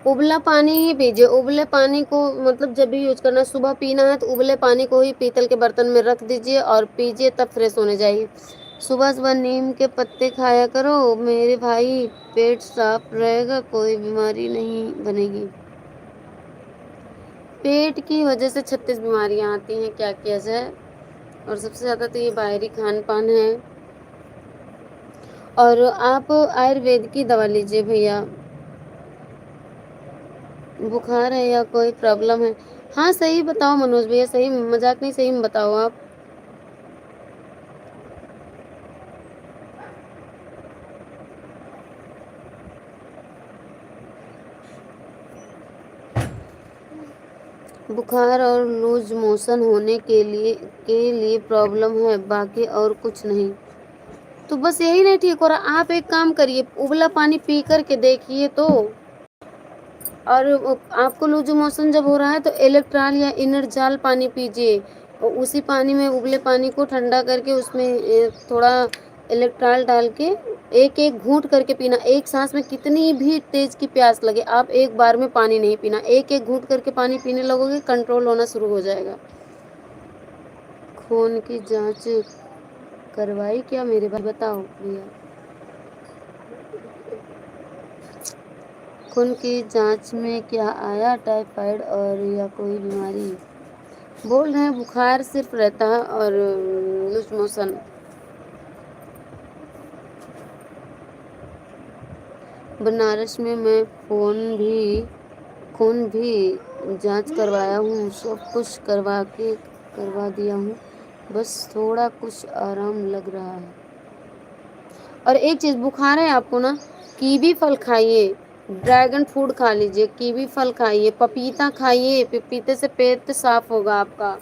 A: उबला पानी ही पीजिए। उबले पानी को मतलब जब भी यूज करना, सुबह पीना है तो उबले पानी को ही पीतल के बर्तन में रख दीजिए और पीजिए, तब फ्रेश होने जाइए। सुबह सुबह नीम के पत्ते खाया करो मेरे भाई, पेट साफ रहेगा, कोई बीमारी नहीं बनेगी। पेट की वजह से 36 बीमारियां आती हैं, क्या किया जाए। और सबसे ज़्यादा तो ये बाहरी खान पान है। और आप आयुर्वेद की दवा लीजिए भैया। बुखार है या कोई प्रॉब्लम है? हाँ सही बताओ मनोज भैया, सही मजाक नहीं, सही में बताओ आप। बुखार और लूज मोशन होने के लिए प्रॉब्लम है, बाकी और कुछ नहीं। तो बस यही नहीं ठीक हो रहा, आप एक काम करिए, उबला पानी पी कर के देखिए तो। और आपको लूज मोशन जब हो रहा है तो इलेक्ट्रॉल या इनरजाल पानी पीजिए, और उसी पानी में उबले पानी को ठंडा करके उसमें थोड़ा इलेक्ट्रॉल डाल के एक एक घूंट करके पीना। एक सांस में कितनी भी तेज की प्यास लगे, आप एक बार में पानी नहीं पीना, एक एक घूंट करके पानी पीने लगोगे, कंट्रोल होना शुरू हो जाएगा। खून की जांच करवाई क्या मेरे भाई, बताओ भैया। खून की जांच में क्या आया, टाइफाइड और या कोई बीमारी? बोल रहे हैं बुखार सिर्फ रहता है और लूज मोशन। बनारस में मैं खून भी जांच करवाया हूँ, सब कुछ करवा दिया हूँ, बस थोड़ा कुछ आराम लग रहा है। और एक चीज़, बुखार है आपको ना, कीवी फल खाइए, ड्रैगन फ्रूट खा लीजिए, कीवी फल खाइए, पपीता खाइए, पपीते से पेट साफ होगा आपका।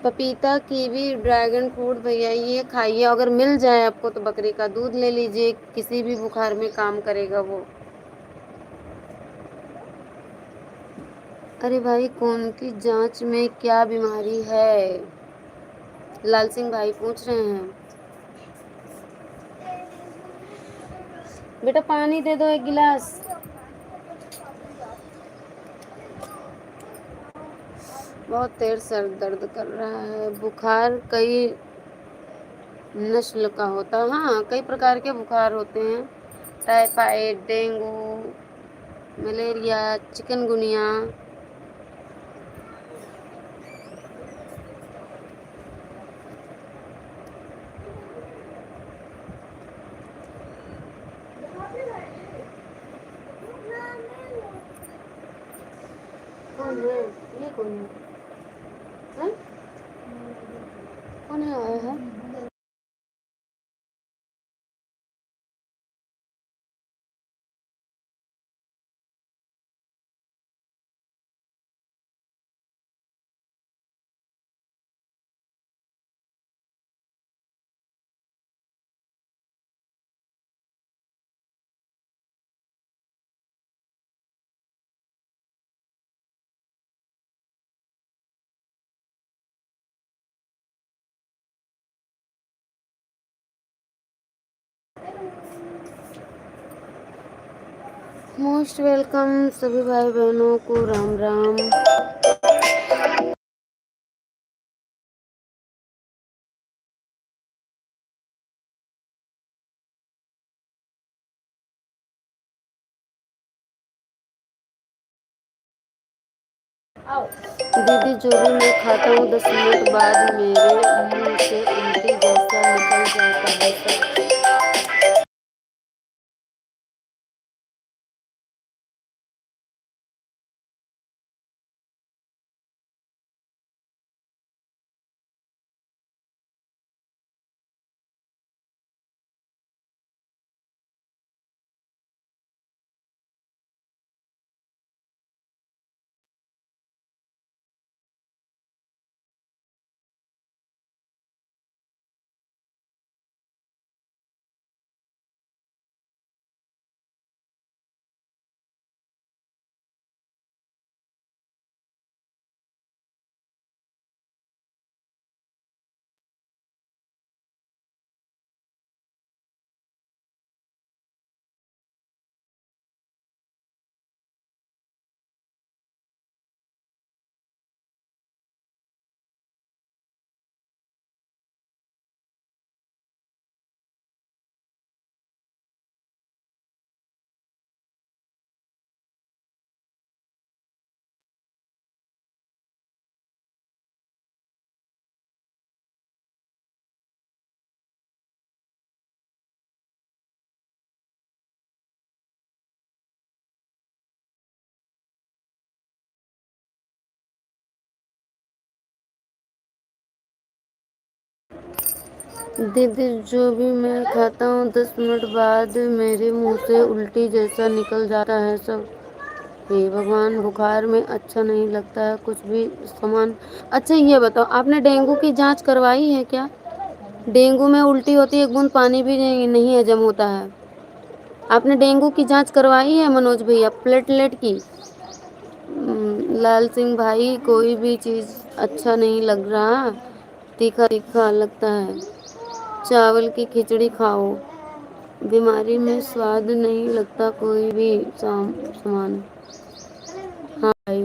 A: पपीता, कीवी, ड्रैगन फ्रूट भैया ये खाइए। अगर मिल जाए आपको तो बकरी का दूध ले लीजिए, किसी भी बुखार में काम करेगा वो। अरे भाई खून की जांच में क्या बीमारी है, लाल सिंह भाई पूछ रहे हैं। बेटा पानी दे दो एक गिलास। बहुत देर सर दर्द कर रहा है। बुखार कई नस्ल का होता है, हाँ कई प्रकार के बुखार होते हैं, टाइफाइड, डेंगू, मलेरिया, चिकनगुनिया। कौन है ये, कौन है? कौन है आया है? मोस्ट वेलकम सभी भाई बहनों को, राम राम। दीदी जो भी मैं खाता हूँ 10 मिनट बाद मेरे मुंह से उल्टी जैसा निकल जाता है सब। दीदी जो भी मैं खाता हूँ 10 मिनट बाद मेरे मुंह से उल्टी जैसा निकल जाता है सब। हे भगवान, बुखार में अच्छा नहीं लगता है कुछ भी सामान। अच्छा ये बताओ, आपने डेंगू की जांच करवाई है क्या? डेंगू में उल्टी होती है, एक बूंद पानी भी नहीं हजम होता है। आपने डेंगू की जांच करवाई है मनोज भैया, प्लेटलेट की? लाल सिंह भाई, कोई भी चीज़ अच्छा नहीं लग रहा, तीखा तीखा लगता है। चावल की खिचड़ी खाओ, बीमारी में स्वाद नहीं लगता कोई भी सामान। हाँ भाई,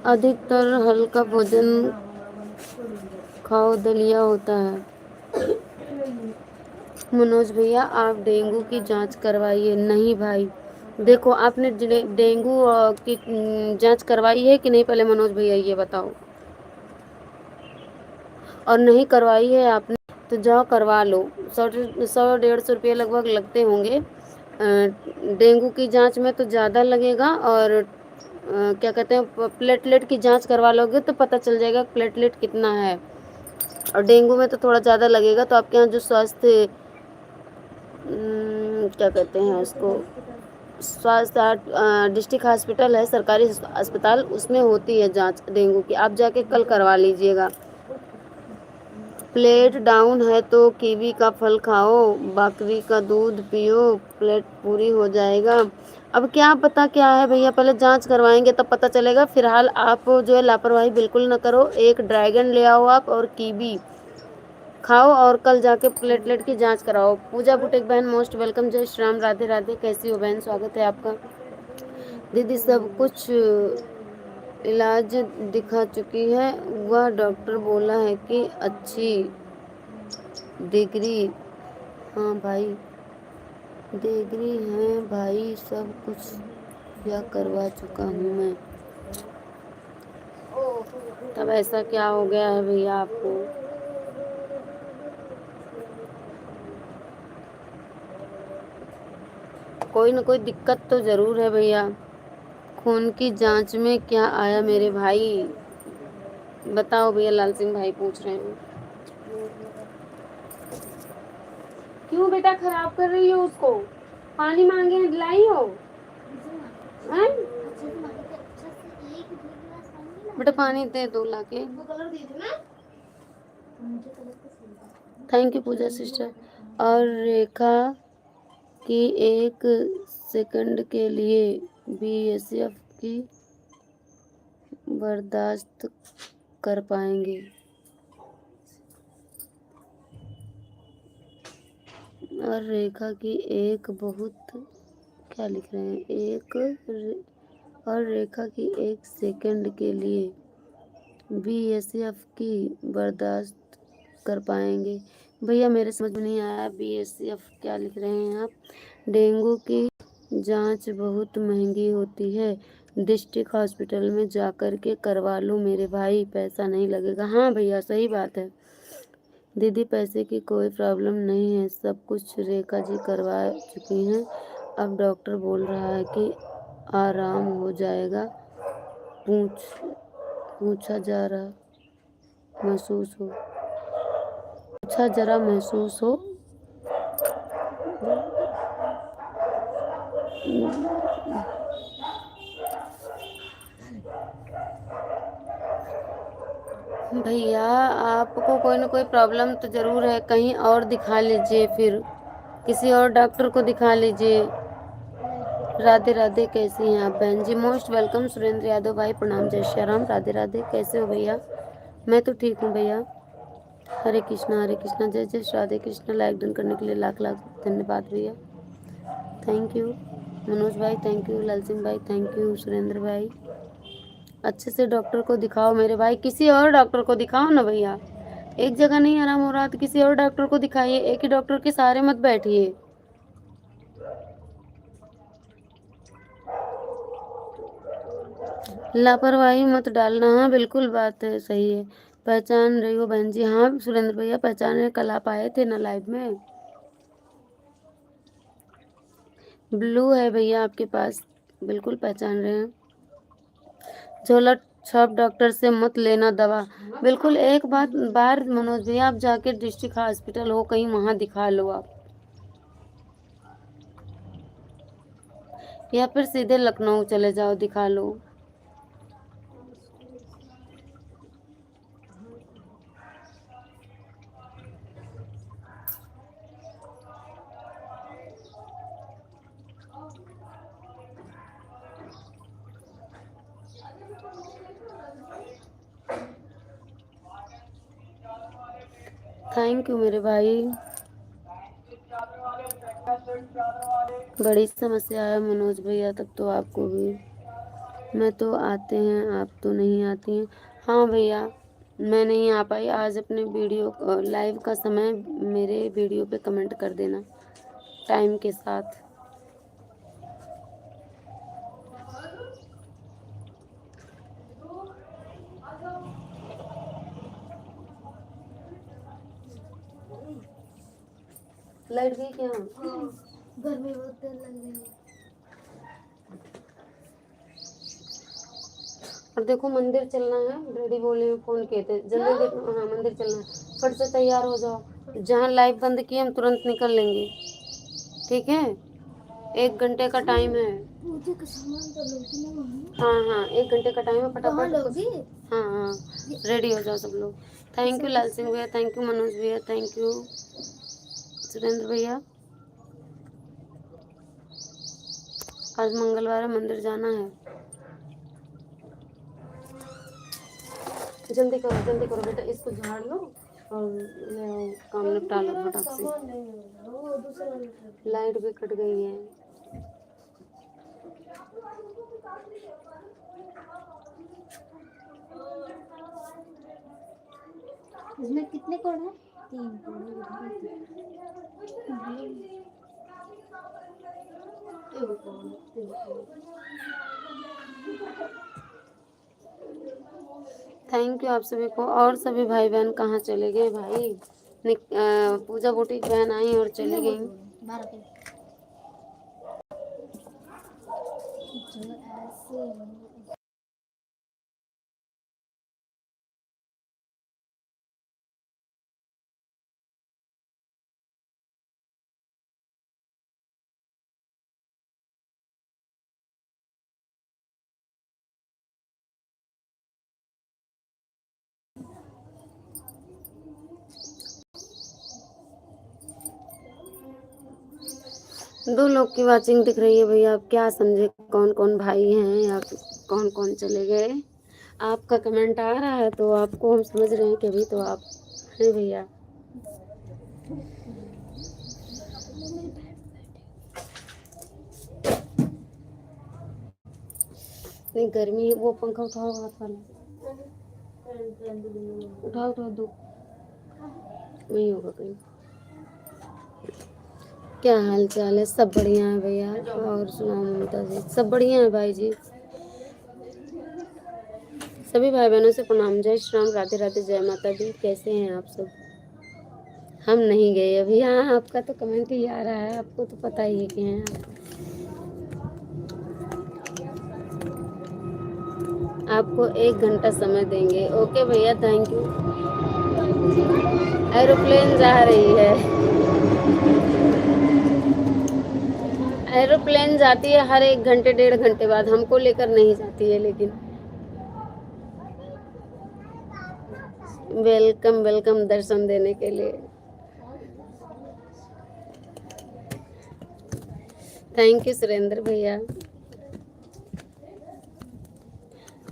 A: अधिकतर हल्का भोजन खाओ, दलिया होता है। मनोज भैया आप डेंगू की जांच करवाइए। नहीं भाई, देखो आपने डेंगू की जांच करवाई है कि नहीं, पहले मनोज भैया ये बताओ। और नहीं करवाई है आपने तो जाओ करवा लो। 100-150 रुपये लगभग लगते होंगे। डेंगू की जांच में तो ज़्यादा लगेगा, और क्या कहते हैं, प्लेटलेट की जांच करवा लोगे तो पता चल जाएगा प्लेटलेट कितना है। और डेंगू में तो थोड़ा ज़्यादा लगेगा। तो आपके यहाँ जो स्वास्थ्य क्या कहते हैं उसको, स्वास्थ्य डिस्ट्रिक्ट हॉस्पिटल है, सरकारी अस्पताल, उसमें होती है जांच डेंगू की। आप जाके कल करवा लीजिएगा। प्लेट डाउन है तो कीवी का फल खाओ, बकरी का दूध पियो, प्लेट पूरी हो जाएगा। अब क्या पता क्या है भैया, पहले जांच करवाएंगे तब पता चलेगा। फिलहाल आप जो है लापरवाही बिल्कुल न करो, एक ड्रैगन ले आओ आप और कीवी खाओ, और कल जाके प्लेटलेट की जांच कराओ। पूजा बुटेक बहन मोस्ट वेलकम, जय श्री राम, राधे राधे। कैसी हो बहन, स्वागत है आपका। दीदी सब कुछ इलाज दिखा चुकी है, वह डॉक्टर बोला है कि अच्छी डिग्री। हाँ भाई, डिग्री है भाई, सब कुछ या करवा चुका हूँ मैं। तब ऐसा क्या हो गया है भैया आपको? कोई ना कोई दिक्कत तो ज़रूर है भैया। खून की जांच में क्या आया मेरे भाई, बताओ भैया। लाल सिंह भाई पूछ रहे हैं। क्यों बेटा खराब कर रही हो उसको? पानी मांगे हैं, लाई हो? हैं? बेटा पानी दे दो लाके। Thank you Puja sister. और रेखा की 1 सेकंड के लिए बीएसएफ की बर्दाश्त कर पाएंगे। और रेखा की एक बहुत, क्या लिख रहे हैं, और रेखा की 1 सेकंड के लिए बीएसएफ की बर्दाश्त कर पाएंगे। भैया मेरे समझ में नहीं आया बीएसएफ क्या लिख रहे हैं आप। डेंगू की जांच बहुत महंगी होती है, डिस्ट्रिक्ट हॉस्पिटल में जाकर के करवा लो मेरे भाई, पैसा नहीं लगेगा। हाँ भैया सही बात है दीदी, पैसे की कोई प्रॉब्लम नहीं है, सब कुछ रेखा जी करवा चुकी हैं। अब डॉक्टर बोल रहा है कि आराम हो जाएगा। पूछा जा रहा महसूस हो पूछा जरा महसूस हो। भैया आपको कोई ना कोई प्रॉब्लम तो ज़रूर है, कहीं और दिखा लीजिए, फिर किसी और डॉक्टर को दिखा लीजिए। राधे राधे, कैसी हैं आप बहन जी? मोस्ट वेलकम सुरेंद्र यादव भाई, प्रणाम, जय श्री राम। राधे राधे, कैसे हो भैया? मैं तो ठीक हूँ भैया। हरे कृष्णा, जय जय श्री राधे कृष्णा। लाइक डन करने के लिए लाख लाख धन्यवाद भैया, थैंक यू। मनोज भाई थैंक यू, लाल सिंह भाई थैंक यू, सुरेंद्र भाई। अच्छे से डॉक्टर को दिखाओ मेरे भाई, किसी और डॉक्टर को दिखाओ ना भैया, एक जगह नहीं आराम हो रहा तो किसी और डॉक्टर को दिखाइए, एक ही डॉक्टर के सहारे मत बैठिए। लापरवाही मत डालना। हाँ बिल्कुल, बात है सही है। पहचान रही हो बहन जी? हाँ सुरेंद्र भैया पहचान रहे, कल आप आए थे ना लाइव में। ब्लू है भैया आपके पास, बिल्कुल पहचान रहे हैं। झोला छाप डॉक्टर से मत लेना दवा, बिल्कुल। एक बार मनोज भैया आप जाके डिस्ट्रिक्ट हॉस्पिटल हो कहीं, वहां दिखा लो आप, या फिर सीधे लखनऊ चले जाओ दिखा लो। थैंक यू मेरे भाई। बड़ी समस्या है मनोज भैया, तब तो आपको भी। मैं तो आते हैं, आप तो नहीं आती हैं। हाँ भैया मैं नहीं आ पाई आज, अपने वीडियो लाइव का समय मेरे वीडियो पे कमेंट कर देना टाइम के साथ। लाइट गई क्या? गर्मी बहुत तेज लग रही है। और देखो मंदिर चलना है, डैडी बोले फोन किए थे जल्दी देखो। हाँ मंदिर चलना है, फट से तैयार हो जाओ, जहाँ लाइव बंद किए हम तुरंत निकल लेंगे, ठीक है? 1 घंटे का टाइम है। पूजा का सामान तो लोगी ना मम्मी? हाँ 1 घंटे का टाइम है, फटाफट। हाँ रेडी हो जाओ सब लोग। थैंक यू लाल सिंह भैया, थैंक यू मनोज भैया, थैंक यू सुरेंद्र भैया। आज मंगलवार है, मंदिर जाना है। जल्दी करो बेटा, इसको झाड़ लो और काम निपटा लो फटाक से। लाइट भी कट गई है। इसमें कितने कोड है? 3 थैंक यू आप सभी को। और सभी भाई बहन कहाँ चले गए भाई? पूजा बुटीक बहन आई और चली गई। दो लोग की वाचिंग दिख रही है भैया, आप क्या समझे कौन कौन भाई हैं या कौन कौन चले गए? आपका कमेंट आ रहा है तो आपको हम समझ रहे हैं कि अभी तो आप हैं भैया। नहीं गर्मी है, वो पंखा उठाओ हाथ वाला, उठाओ दो, नहीं होगा कहीं। क्या हाल चाल है? सब बढ़िया है भैया। और सुनाओ ममता जी? सब बढ़िया है भाई जी। सभी भाई बहनों से प्रणाम। जय श्री राम, राधे राधे, जय माता दी। कैसे हैं आप सब? हम नहीं गए अभी। हाँ, आपका तो कमेंट ही आ रहा है, आपको तो पता ही है कि हैं आप। आपको 1 घंटा समय देंगे। ओके भैया, थैंक यू। एरोप्लेन जा रही है। एरोप्लेन जाती है हर 1 घंटे 1.5 घंटे बाद, हमको लेकर नहीं जाती है लेकिन। वेलकम वेलकम दर्शन देने के लिए। थैंक यू सुरेंद्र भैया।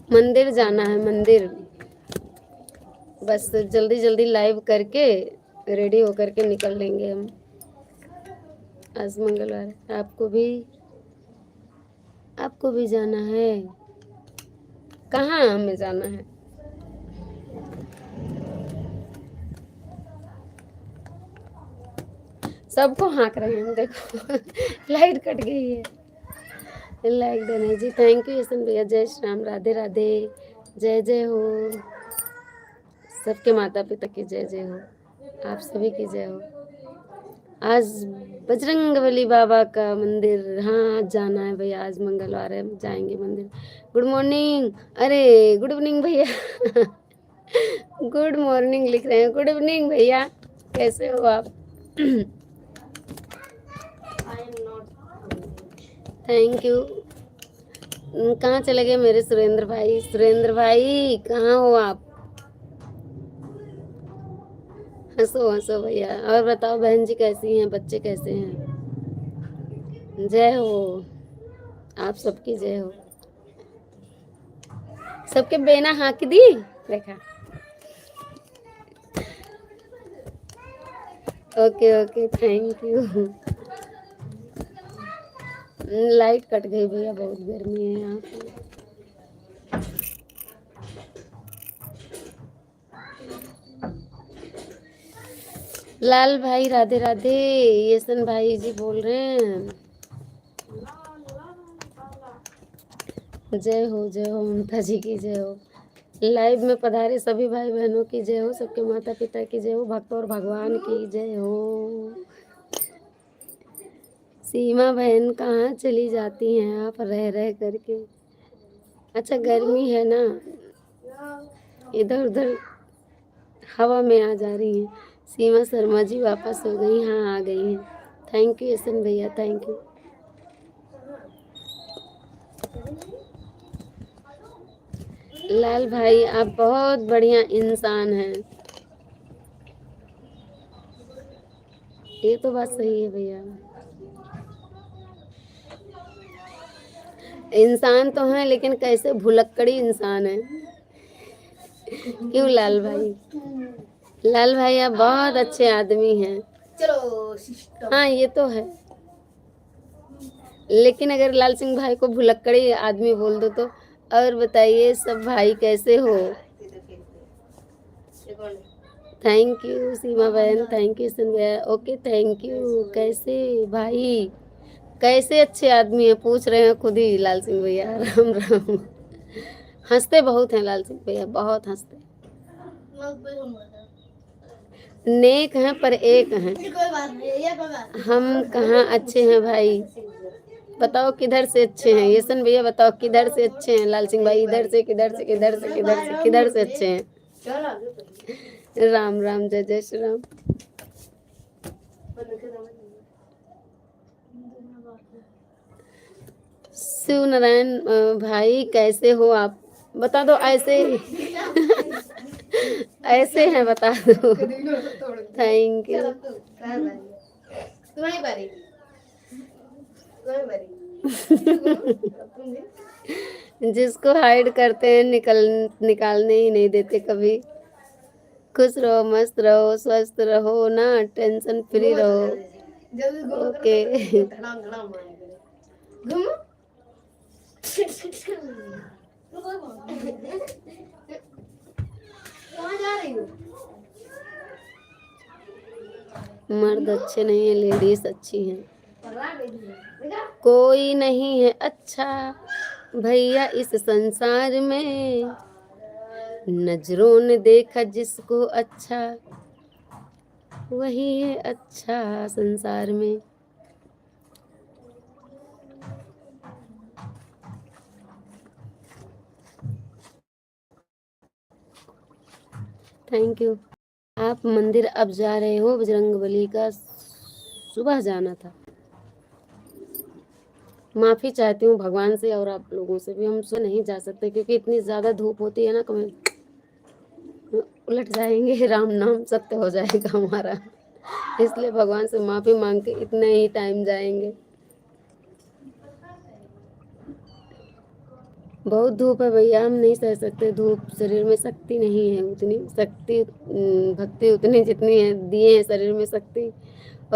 A: मंदिर जाना है, मंदिर। बस जल्दी जल्दी लाइव करके रेडी होकर के निकल लेंगे हम। आज मंगलवार है। आपको भी जाना है? कहाँ हमें जाना है? सबको हाँक रहे हैं हम, देखो। लाइट कट गई है। लाइक देना जी। थैंक यू यशन भैया। जय श्री राम, राधे राधे, जय जय हो। सबके माता पिता की जय जय हो, आप सभी की जय हो। आज बजरंगबली बाबा का मंदिर, हाँ आज जाना है भैया। आज मंगलवार है, जाएंगे मंदिर। Good morning. अरे गुड इवनिंग भैया। गुड मॉर्निंग लिख रहे हैं। गुड इवनिंग भैया, कैसे हो आप? Thank you. कहाँ चले गए मेरे सुरेंद्र भाई? सुरेंद्र भाई कहाँ हो आप? हंसो हंसो भैया। और बताओ बहन जी कैसी हैं, बच्चे कैसे हैं? जय हो, आप सबकी जय हो। सबके बेना हाँक दी, देखा। Okay okay, thank you. Light cut गई भैया, बहुत गर्मी है यहाँ पे। लाल भाई राधे राधे, यशन भाई जी बोल रहे हैं। जय हो ममता जी की जय हो। लाइव में पधारे सभी भाई बहनों की जय हो, सबके माता पिता की जय हो, भक्त और भगवान की जय हो। सीमा बहन कहाँ चली जाती हैं आप रह रह करके? अच्छा गर्मी है ना, इधर उधर हवा में आ जा रही हैं। सीमा शर्मा जी वापस हो गई? हाँ आ गई हैं। थैंक यू यशन भैया, थैंक यू। लाल भाई आप बहुत बढ़िया इंसान हैं। ये तो बात सही है भैया, इंसान तो हैं लेकिन कैसे भुलक्कड़ी इंसान है। क्यों लाल भाई? लाल भाई आप बहुत अच्छे आदमी हैं। चलो हाँ ये तो है, लेकिन अगर लाल सिंह भाई को भुलक्कड़ी आदमी बोल दो तो। और बताइए सब भाई कैसे हो? थैंक यू सीमा बहन, थैंक यू सन भैया। Okay thank you. कैसे भाई, कैसे अच्छे आदमी है पूछ रहे हैं खुद ही लाल सिंह भैया। राम राम। हंसते बहुत हैं लाल सिंह भैया, बहुत हंसते। नेक हैं पर एक हैं। हम कहाँ अच्छे हैं भाई? बताओ किधर से अच्छे हैं? यशन भैया बताओ किधर से अच्छे हैं? लाल सिंह भाई इधर से, किधर से, किधर से, किधर से, किधर से अच्छे हैं? राम राम, जय जय श्री राम। शिव नारायण भाई कैसे हो आप? बता दो ऐसे। ऐसे हैं बता दो। Thank you. जिसको हाइड करते हैं निकालने ही नहीं देते कभी। खुश रहो, मस्त रहो, स्वस्थ रहो ना, टेंशन फ्री रहो। ओके। मर्द अच्छे नहीं है, लेडीज अच्छी हैं। कोई नहीं है अच्छा भैया इस संसार में, नजरों ने देखा जिसको अच्छा, वही है अच्छा संसार में। Thank you. आप मंदिर अब जा रहे हो? बजरंगबली का सुबह जाना था। माफी चाहती हूँ भगवान से और आप लोगों से भी, हम सुबह नहीं जा सकते क्योंकि इतनी ज्यादा धूप होती है ना, कभी उलट जाएंगे, राम नाम सत्य हो जाएगा हमारा। इसलिए भगवान से माफी मांग के इतने ही टाइम जाएंगे। बहुत धूप है भैया, हम नहीं सह सकते धूप, शरीर में शक्ति नहीं है उतनी शक्ति, भक्ति उतनी जितनी है, दिए हैं शरीर में शक्ति।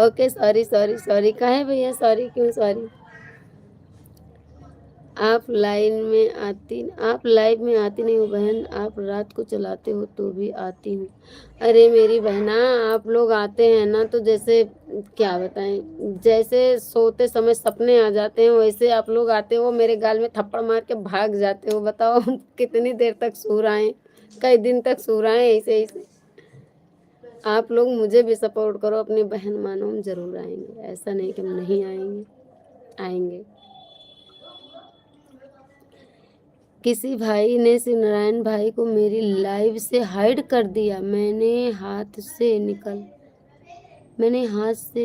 A: ओके सॉरी सॉरी सॉरी, काहे भैया सॉरी, क्यों सॉरी? आप आप लाइव में आती नहीं हो बहन, आप रात को चलाते हो तो भी आती हूँ। अरे मेरी बहना, आप लोग आते हैं ना तो जैसे क्या बताएं, जैसे सोते समय सपने आ जाते हैं वैसे आप लोग आते हो, मेरे गाल में थप्पड़ मार के भाग जाते हो। बताओ कितनी देर तक सो रहे हैं, कई दिन तक सो रहे हैं ऐसे ऐसे। आप लोग मुझे भी सपोर्ट करो, अपनी बहन मानो, हम जरूर आएंगे, ऐसा नहीं कि हम नहीं आएंगे, आएंगे। किसी भाई ने शिव नारायण भाई को मेरी लाइव से हाइड कर दिया। मैंने हाथ से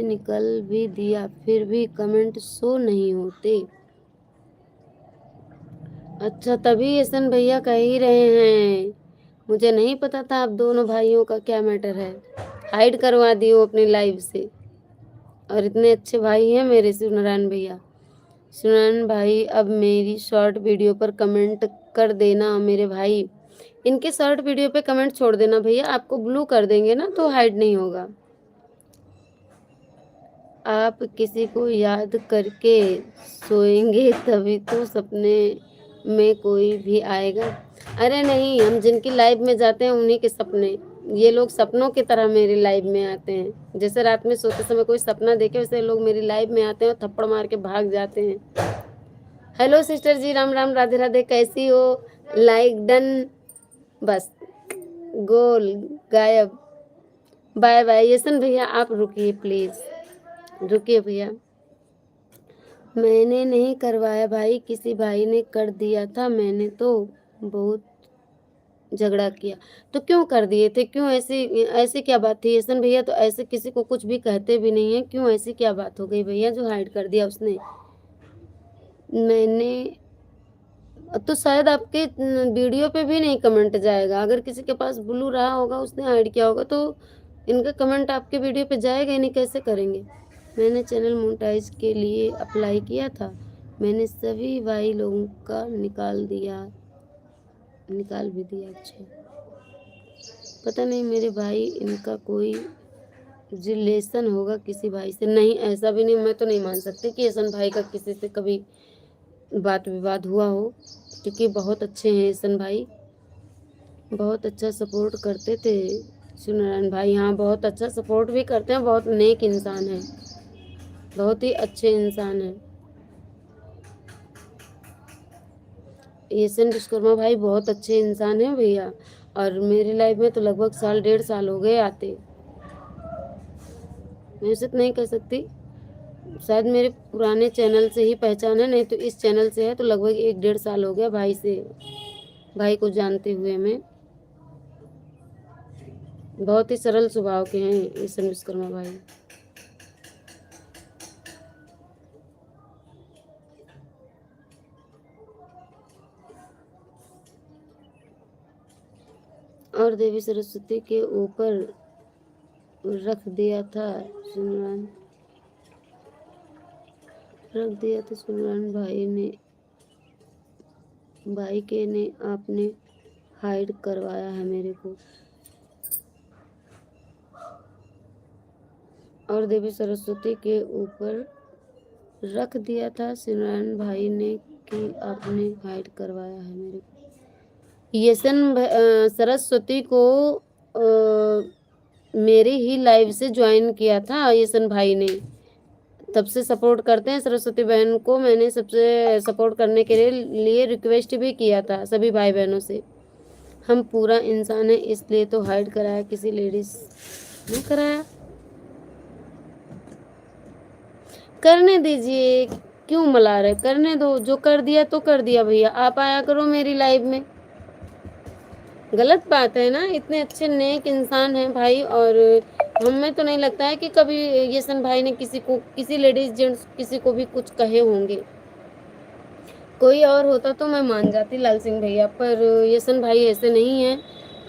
A: निकल भी दिया, फिर भी कमेंट शो नहीं होते। अच्छा, तभी एसन भैया कह ही रहे हैं, मुझे नहीं पता था आप दोनों भाइयों का क्या मैटर है। हाइड करवा दियो अपनी लाइव से, और इतने अच्छे भाई हैं मेरे शिव नारायण भैया। शिव नारायण भाई अब मेरी शॉर्ट वीडियो पर कमेंट कर देना मेरे भाई, इनके शॉर्ट वीडियो पे कमेंट छोड़ देना भैया, आपको ब्लू कर देंगे ना तो हाइड नहीं होगा। आप किसी को याद करके सोएंगे तभी तो सपने में कोई भी आएगा। अरे नहीं, हम जिनकी लाइव में जाते हैं उन्हीं के सपने, ये लोग सपनों की तरह मेरी लाइव में आते हैं। जैसे रात में सोते समय कोई सपना देखे वैसे लोग मेरी लाइव में आते हैं और थप्पड़ मार के भाग जाते हैं। हेलो सिस्टर जी, राम राम, राधे राधे, कैसी हो? लाइक डन, बस गोल गायब, बाय बाय। यसन भैया आप रुकिए प्लीज, रुकिए भैया। मैंने नहीं करवाया भाई, किसी भाई ने कर दिया था, मैंने तो बहुत झगड़ा किया। तो क्यों कर दिए थे? क्यों ऐसी ऐसी क्या बात थी यसन भैया? तो ऐसे किसी को कुछ भी कहते भी नहीं है, क्यों ऐसी क्या बात हो गई भैया जो हाइड कर दिया उसने? मैंने तो शायद आपके वीडियो पे भी नहीं कमेंट जाएगा, अगर किसी के पास ब्लू रहा होगा उसने हाइड किया होगा तो इनका कमेंट आपके वीडियो पे जाएगा ही नहीं, कैसे करेंगे? मैंने चैनल मोनेटाइज के लिए अप्लाई किया था, मैंने सभी भाई लोगों का निकाल भी दिया। अच्छा, पता नहीं मेरे भाई, इनका कोई रिलेशन होगा किसी भाई से? नहीं, ऐसा भी नहीं, मैं तो नहीं मान सकती कि ऐसा भाई का किसी से कभी बात विवाद हुआ हो, क्योंकि बहुत अच्छे हैं ऐसन भाई, बहुत अच्छा सपोर्ट करते थे शिवनारायण भाई। हाँ, बहुत अच्छा सपोर्ट भी करते हैं, बहुत नेक इंसान है, बहुत ही अच्छे इंसान है। एसन विश्वकर्मा भाई बहुत अच्छे इंसान है भैया, और मेरी लाइफ में तो लगभग साल 1.5 साल हो गए आते। मैं उसे नहीं कह सकती, शायद मेरे पुराने चैनल से ही पहचान है, नहीं तो इस चैनल से है, तो लगभग 1-1.5 साल हो गया भाई को जानते हुए। मैं बहुत ही सरल स्वभाव के हैं ईसन विश्वकर्मा भाई। और देवी सरस्वती के ऊपर रख दिया था सुमरान, भाई के ने आपने हाइड करवाया है मेरे को। और देवी सरस्वती के ऊपर रख दिया था सिमरन भाई ने कि आपने हाइड करवाया है मेरे को। सरस्वती को मेरे ही लाइव से ज्वाइन किया था यसन भाई ने, तब से सपोर्ट करते हैं सरस्वती बहन को। मैंने सबसे सपोर्ट करने के लिए रिक्वेस्ट भी किया था सभी भाई बहनों से। हम पूरा इंसान है इसलिए तो हाइड कराया, किसी लेडीज ने कराया। करने दीजिए, क्यों मला रहे, करने दो, जो कर दिया तो कर दिया भैया। आप आया करो मेरी लाइव में, गलत बात है ना। इतने अच्छे नेक इंसान हैं भाई, और हमें तो नहीं लगता है कि कभी यसन भाई ने किसी को, किसी लेडीज जेंट्स किसी को भी कुछ कहे होंगे। कोई और होता तो मैं मान जाती लाल सिंह भैया, पर यसन भाई ऐसे नहीं है।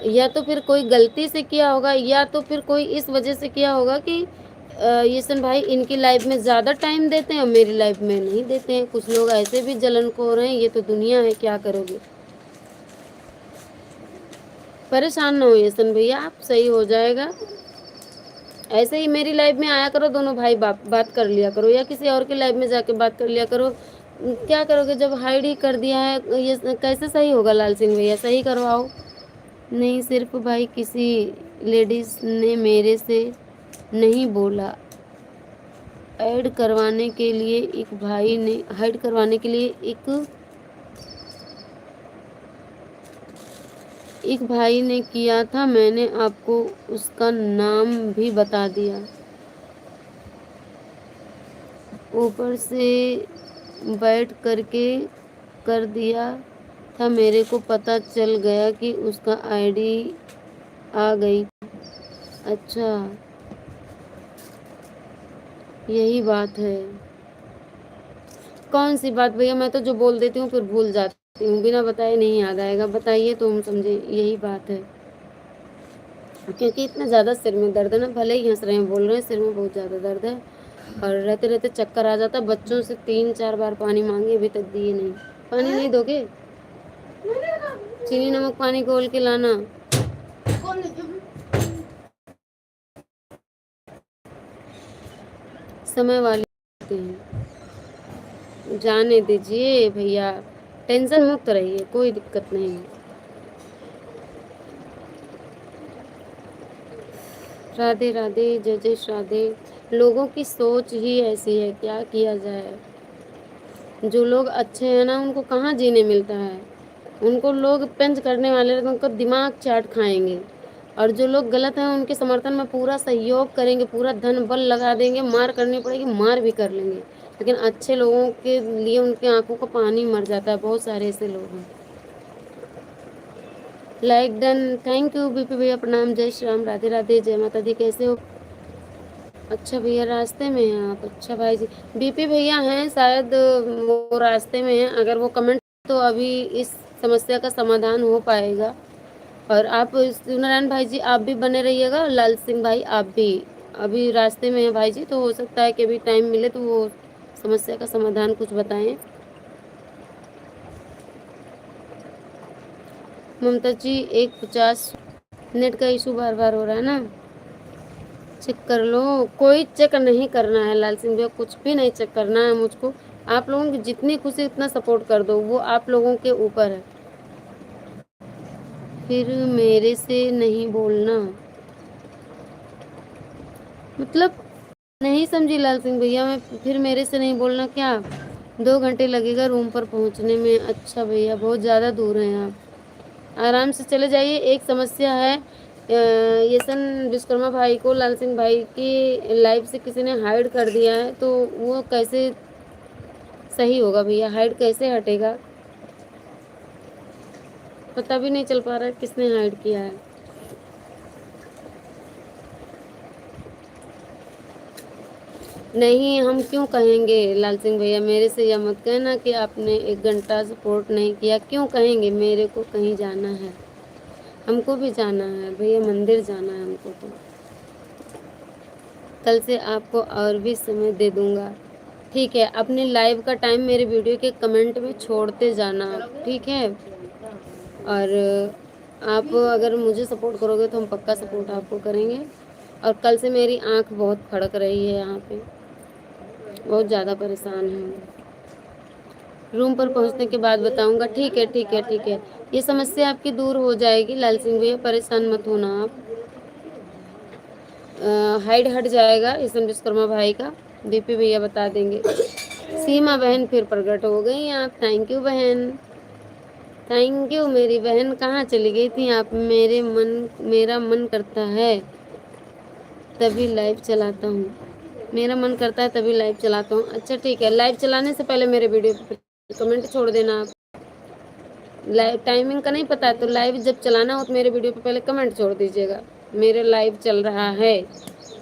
A: या तो फिर कोई गलती से किया होगा, या तो फिर कोई इस वजह से किया होगा कि यसन भाई इनकी लाइफ में ज़्यादा टाइम देते हैं और मेरी लाइफ में नहीं देते हैं। कुछ लोग ऐसे भी जलनखोर हैं, ये तो दुनिया है, क्या करोगे। परेशान ना हो यसन भैया, आप सही हो जाएगा। ऐसे ही मेरी लाइफ में आया करो, दोनों भाई बात कर लिया करो, या किसी और की लाइफ में जाके बात कर लिया करो। क्या करोगे जब हाइड ही कर दिया है, ये कैसे सही होगा लाल सिंह भैया, सही करवाओ। नहीं, सिर्फ भाई किसी लेडीज ने मेरे से नहीं बोला, ऐड करवाने के लिए एक भाई ने, हाइड करवाने के लिए एक भाई ने किया था, मैंने आपको उसका नाम भी बता दिया। ऊपर से बैठ करके कर दिया था, मेरे को पता चल गया कि उसका आईडी आ गई। अच्छा, यही बात है। कौन सी बात भैया, मैं तो जो बोल देती हूँ फिर भूल जाती हूँ, बिना बताए नहीं याद आएगा। बताइए तो हम समझे, यही बात है। क्योंकि इतना ज़्यादा सिर में दर्द है ना, भले ही हंस रहे हैं, बोल रहे हैं सिर में बहुत ज़्यादा दर्द है, और रहते रहते चक्कर आ जाता। बच्चों से 3-4 बार पानी मांगे, अभी तक दिए नहीं। पानी नहीं दोगे? चीनी नमक पानी घोल के लाना। समय वाली होती हैं। जाने दीजिए भैया, टेंशन मुक्त रहिए, कोई दिक्कत नहीं है। राधे राधे, जय जय राधे। लोगों की सोच ही ऐसी है, क्या किया जाए। जो लोग अच्छे हैं ना, उनको कहाँ जीने मिलता है। उनको लोग पंच करने वाले, उनको दिमाग चाट खाएंगे। और जो लोग गलत हैं उनके समर्थन में पूरा सहयोग करेंगे, पूरा धन बल लगा देंगे, मार करनी पड़ेगी मार भी कर लेंगे। लेकिन अच्छे लोगों के लिए उनके आंखों का पानी मर जाता है। बहुत सारे ऐसे लोग हैं। Like done, thank you BP भैया, प्रणाम, जय श्री राम, राधे राधे, जय माता दी। कैसे हो? अच्छा भैया, रास्ते में हैं आप? अच्छा भाई जी, बीपी भैया हैं शायद, वो रास्ते में हैं। अगर वो कमेंट तो अभी इस समस्या का समाधान हो पाएगा। और आप नारायण भाई जी, आप भी बने रहिएगा। लाल सिंह भाई, आप भी अभी रास्ते में हैं भाई जी, तो हो सकता है कि अभी टाइम मिले तो वो समस्या का समाधान कुछ बताएं। ममता जी 150 नेट का इशू बार बार हो रहा है ना, चेक कर लो। कोई चेक नहीं करना है लाल सिंह भैया, कुछ भी नहीं चेक करना है मुझको। आप लोगों की जितनी खुशी उतना सपोर्ट कर दो, वो आप लोगों के ऊपर है। फिर मेरे से नहीं बोलना मतलब, नहीं समझी लाल सिंह भैया मैं। फिर मेरे से नहीं बोलना क्या? 2 घंटे लगेगा रूम पर पहुंचने में। अच्छा भैया, बहुत ज़्यादा दूर हैं आप, आराम से चले जाइए। एक समस्या है, यसन विश्वकर्मा भाई को लाल सिंह भाई की लाइफ से किसी ने हाइड कर दिया है, तो वो कैसे सही होगा भैया? हाइड कैसे हटेगा? पता भी नहीं चल पा रहा है किसने हाइड किया है। नहीं, हम क्यों कहेंगे लाल सिंह भैया, मेरे से यह मत कहना कि आपने 1 घंटा सपोर्ट नहीं किया। क्यों कहेंगे? मेरे को कहीं जाना है, हमको भी जाना है भैया, मंदिर जाना है हमको। तो कल से आपको और भी समय दे दूंगा। ठीक है, अपने लाइव का टाइम मेरे वीडियो के कमेंट में छोड़ते जाना, ठीक है। और आप अगर मुझे सपोर्ट करोगे तो हम पक्का सपोर्ट आपको करेंगे। और कल से मेरी आंख बहुत खड़क रही है, यहाँ पे बहुत ज़्यादा परेशान हूँ। रूम पर पहुँचने के बाद बताऊँगा। ठीक है ठीक है ठीक है, ये समस्या आपकी दूर हो जाएगी लाल सिंह भैया, परेशान मत होना आप। हाइड हट जाएगा ईशन विश्वकर्मा भाई का, बीपी भैया बता देंगे। सीमा बहन फिर प्रकट हो गई आप, थैंक यू बहन, थैंक यू मेरी बहन। कहाँ चली गई थी आप? मेरा मन करता है तभी लाइव चलाता हूँ, मेरा मन करता है तभी लाइव चलाता हूँ। अच्छा ठीक है, लाइव चलाने से पहले मेरे वीडियो पे कमेंट छोड़ देना आप। लाइव टाइमिंग का नहीं पता है तो लाइव जब चलाना हो तो मेरे वीडियो पे पहले कमेंट छोड़ दीजिएगा, मेरे लाइव चल रहा है,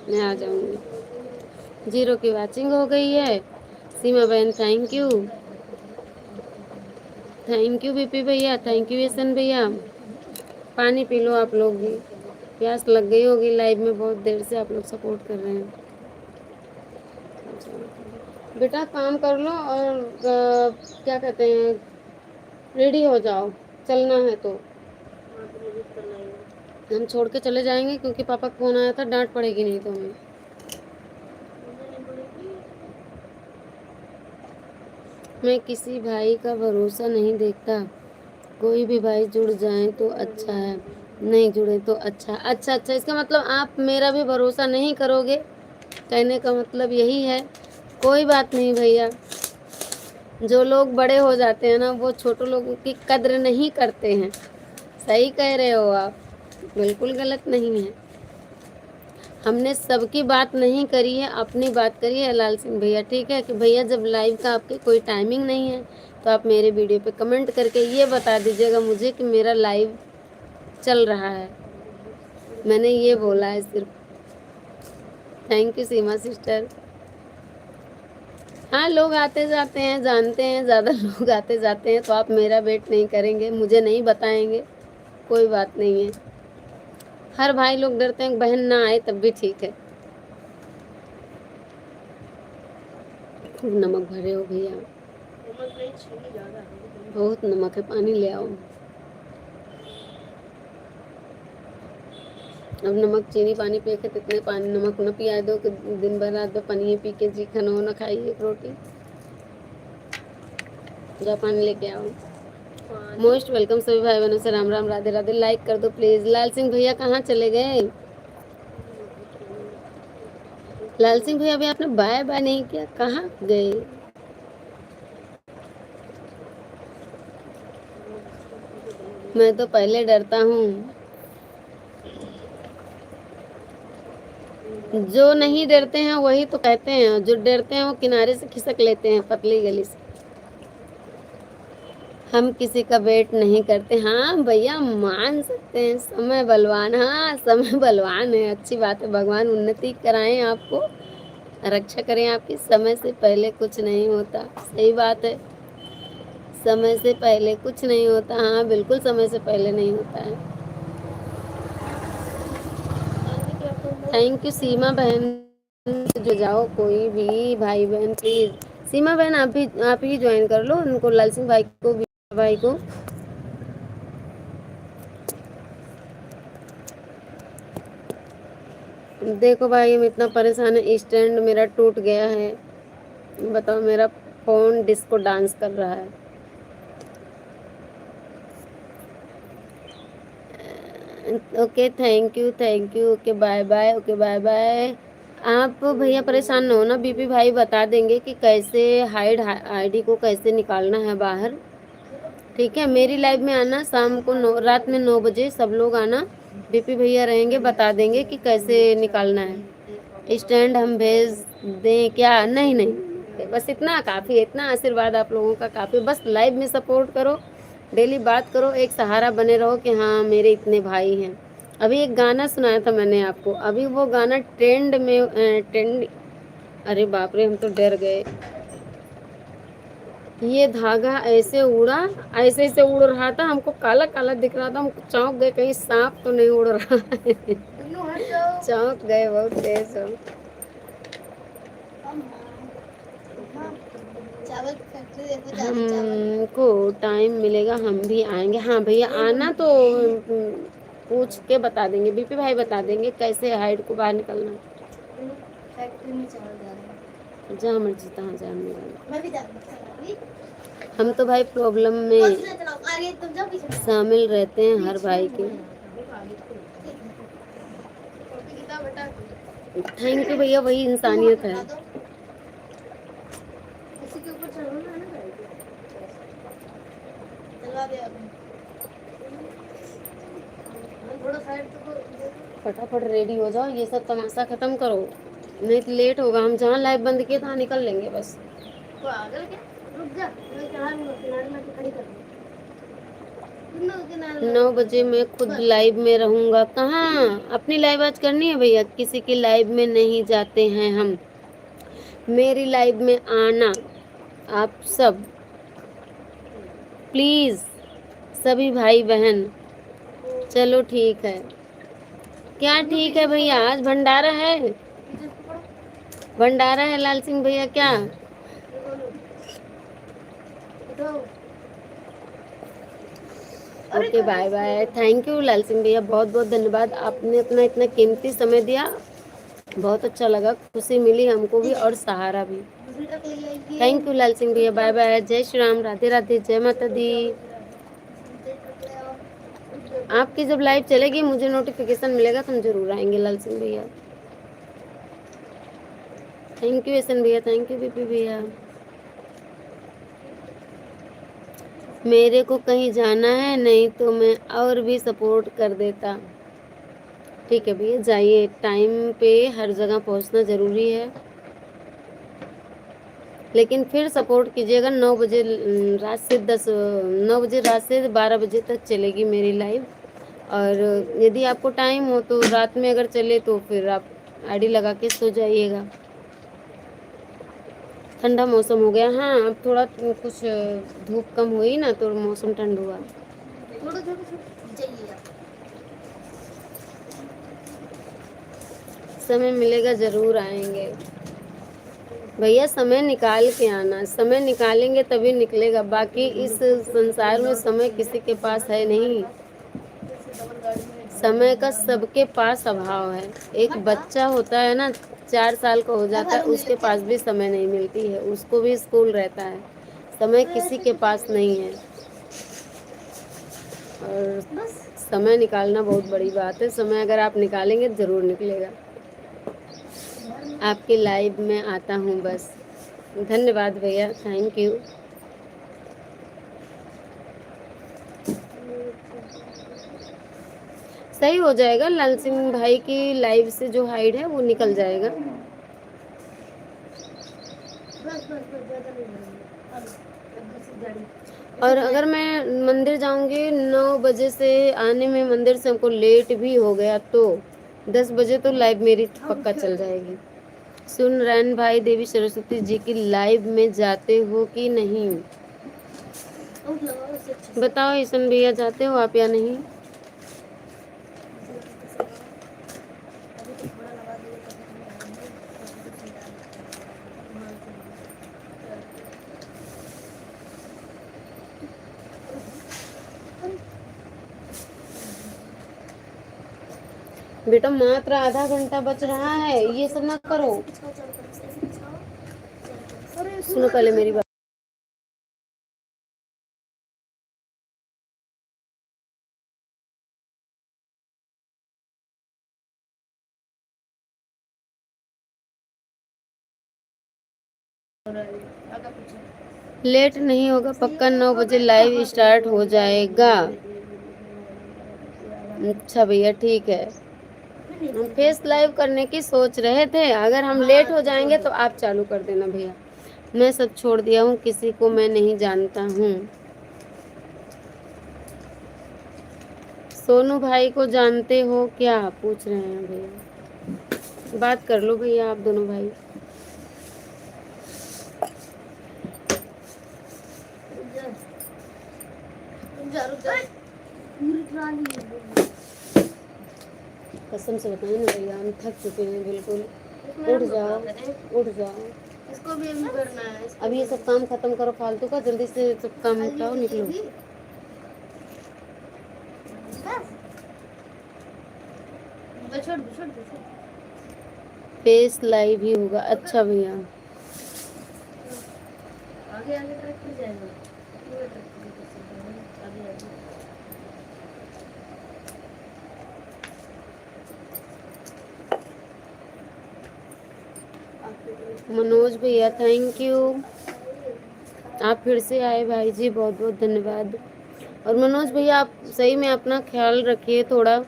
A: मैं आ जाऊंगी। 0 की वॉचिंग हो गई है। सीमा बहन thank you, thank you BP भैया, थैंक यू यशन भैया। पानी पी लो आप लोग भी, प्यास लग गई होगी, लाइव में बहुत देर से आप लोग सपोर्ट कर रहे हैं। बेटा काम कर लो और क्या कहते हैं, रेडी हो जाओ, चलना है तो हम छोड़ के चले जाएंगे, क्योंकि पापा का फोन आया था, डांट पड़ेगी नहीं तो हमें। मैं किसी भाई का भरोसा नहीं देखता, कोई भी भाई जुड़ जाए तो अच्छा है, नहीं जुड़े तो अच्छा। अच्छा अच्छा, इसका मतलब आप मेरा भी भरोसा नहीं करोगे, कहने का मतलब यही है। कोई बात नहीं भैया, जो लोग बड़े हो जाते हैं ना वो छोटे लोगों की कद्र नहीं करते हैं। सही कह रहे हो आप, बिल्कुल गलत नहीं है। हमने सबकी बात नहीं करी है, अपनी बात करी है लाल सिंह भैया, ठीक है। कि भैया जब लाइव का आपके कोई टाइमिंग नहीं है तो आप मेरे वीडियो पे कमेंट करके ये बता दीजिएगा मुझे कि मेरा लाइव चल रहा है, मैंने ये बोला है सिर्फ। Thank you Seema sister. हाँ लोग आते जाते हैं, जानते हैं ज़्यादा लोग आते जाते हैं, तो आप मेरा वेट नहीं करेंगे, मुझे नहीं बताएंगे, कोई बात नहीं है। हर भाई लोग डरते हैं बहन ना आए तब भी ठीक है। खूब नमक भरे हो भैया, बहुत नमक है, पानी ले आओ। अब नमक चीनी पानी पी के इतने पानी नमक न पिया दो कि दिन भर रात भर पानी पी के जी खाना न खाइए, एक रोटी। जा पानी लेके आओ। मोस्ट वेलकम सभी भाई बहनों से, राम राम राधे राधे। लाइक कर दो प्लीज। लाल सिंह भैया कहाँ चले गए? लाल सिंह भैया अभी आपने बाय बाय नहीं किया, कहाँ गए? मैं तो पहले डरता हूँ, जो नहीं डरते हैं वही तो कहते हैं, जो डरते हैं वो किनारे से खिसक लेते हैं पतली गली से। हम किसी का वेट नहीं करते। हाँ भैया मान सकते हैं, समय बलवान, हाँ समय बलवान है, अच्छी बात है। भगवान उन्नति कराएं आपको, रक्षा करें आपकी। समय से पहले कुछ नहीं होता, सही बात है, समय से पहले कुछ नहीं होता। हाँ बिल्कुल समय से पहले नहीं होता है। थैंक यू सीमा बहन। जो जाओ कोई भी भाई बहन प्लीज, सीमा बहन आप ही ज्वाइन कर लो उनको, लाल सिंह भाई को, भाई को। देखो भाई हम इतना परेशान है, स्टैंड मेरा टूट गया है, बताओ मेरा फोन डिस्को डांस कर रहा है। Okay thank you, okay bye bye, okay bye bye. आप भैया परेशान ना हो ना, बीपी भाई बता देंगे कि कैसे हाइड आईडी को कैसे निकालना है बाहर, ठीक है। मेरी लाइव में आना शाम को रात में 9 बजे सब लोग आना, बीपी भैया रहेंगे, बता देंगे कि कैसे निकालना है। स्टैंड हम भेज दें क्या? नहीं नहीं, बस इतना काफ़ी है, इतना आशीर्वाद आप लोगों का काफ़ी। बस लाइव में सपोर्ट करो, डेली बात करो, एक सहारा बने रहो कि हाँ मेरे इतने भाई हैं। अभी एक गाना सुनाया था मैंने आपको, अभी वो गाना ट्रेंड में ट्रेंड, अरे बाप रे हम तो डर गए। ये धागा ऐसे उड़ा, ऐसे ऐसे उड़ रहा था, हमको काला काला दिख रहा था, हमको चौंक गए कहीं सांप तो नहीं उड़ रहा है। चौंक गए, बहुत तेज हो। हमको टाइम मिलेगा हम भी आएंगे। हाँ भैया आना तो पूछ के बता देंगे, बीपी भाई बता देंगे कैसे हाइड को बाहर निकलना। जहाँ मर्जी तहाँ जाना, हम तो भाई प्रॉब्लम में शामिल रहते हैं हर भाई के। थैंक यू भैया, वही इंसानियत है। फटाफट रेडी हो जाओ, ये सब तमाशा खत्म करो, नहीं तो लेट होगा। हम जहाँ लाइव बंद किए तहाँ निकल लेंगे बस। पागल क्या, रुक जा, मैं चढ़ा लूंगा, किनारे में खड़ी कर दूंगा। 9 बजे मैं खुद लाइव में रहूंगा। कहाँ अपनी लाइव आज करनी है भैया, किसी की लाइव में नहीं जाते हैं हम। मेरी लाइव में आना आप सब प्लीज, सभी भाई बहन। चलो ठीक है। क्या ठीक है भैया, आज भंडारा है, भंडारा है लाल सिंह भैया क्या। Okay bye bye. Thank you Lal Singh भैया, बहुत बहुत धन्यवाद, आपने अपना इतना कीमती समय दिया, बहुत अच्छा लगा, खुशी मिली हमको भी और सहारा भी। थैंक यू लाल सिंह भैया, बाय बाय। जय श्री राम, राधे राधे, जय माता दी। आपकी जब लाइव चलेगी मुझे नोटिफिकेशन मिलेगा तो हम जरूर आएंगे लाल सिंह भैया। थैंक यू एसन भैया, थैंक यू बीपी भैया। मेरे को कहीं जाना है, नहीं तो मैं और भी सपोर्ट कर देता। ठीक है भैया, जाइए, टाइम पे हर जगह पहुंचना जरूरी है, लेकिन फिर सपोर्ट कीजिएगा। 9 बजे रात से 9 बजे रात से 12 बजे तक चलेगी मेरी लाइव, और यदि आपको टाइम हो तो रात में अगर चले तो फिर आप आईडी लगा के सो जाइएगा। ठंडा मौसम हो गया, हाँ अब थोड़ा कुछ धूप कम हुई ना तो मौसम ठंड हुआ। समय मिलेगा जरूर आएंगे भैया, समय निकाल के आना, समय निकालेंगे तभी निकलेगा, बाकी इस संसार में समय किसी के पास है नहीं। समय का सबके पास अभाव है। एक बच्चा होता है ना, 4 साल का हो जाता है, उसके पास भी समय नहीं मिलती है, उसको भी स्कूल रहता है, समय किसी के पास नहीं है। और समय निकालना बहुत बड़ी बात है, समय अगर आप निकालेंगे जरूर निकलेगा। आपके लाइव में आता हूँ बस। धन्यवाद भैया, थैंक यू। सही हो जाएगा, लाल सिंह भाई की लाइव से जो हाइड है वो निकल जाएगा। और अगर मैं मंदिर जाऊंगी 9 बजे से, आने में मंदिर से हमको लेट भी हो गया तो 10 बजे तो लाइव मेरी पक्का चल जाएगी। सुन रैन भाई, देवी सरस्वती जी की लाइव में जाते हो कि नहीं, बताओ ईशन भैया, जाते हो आप या नहीं। बेटा मात्र आधा घंटा बच रहा है, ये सब ना करो। सुनो पहले मेरी बात। लेट नहीं होगा पक्का, 9 बजे लाइव स्टार्ट हो जाएगा। अच्छा भैया ठीक है, हम फेस लाइव करने की सोच रहे थे, अगर हम लेट हो जाएंगे तो आप चालू कर देना भैया। मैं सब छोड़ दिया हूँ, किसी को मैं नहीं जानता हूँ। सोनू भाई को जानते हो क्या, पूछ रहे हैं भैया, बात कर लो भैया आप दोनों भाई। कसम से बताएं ना भैया, हम थक चुके हैं बिल्कुल। उठ जाओ, उठ जाओ, इसको भी करना है। अब ये सब काम खत्म करो फालतू का, जल्दी से सब काम निपटाओ, निकलो। फेस लाइव ही होगा, अच्छा भैया। आगे आगे ट्रैक कर जाएगा। मनोज भैया थैंक यू, आप फिर से आए भाई जी, बहुत बहुत धन्यवाद। और मनोज भैया आप सही में अपना ख्याल रखिए, थोड़ा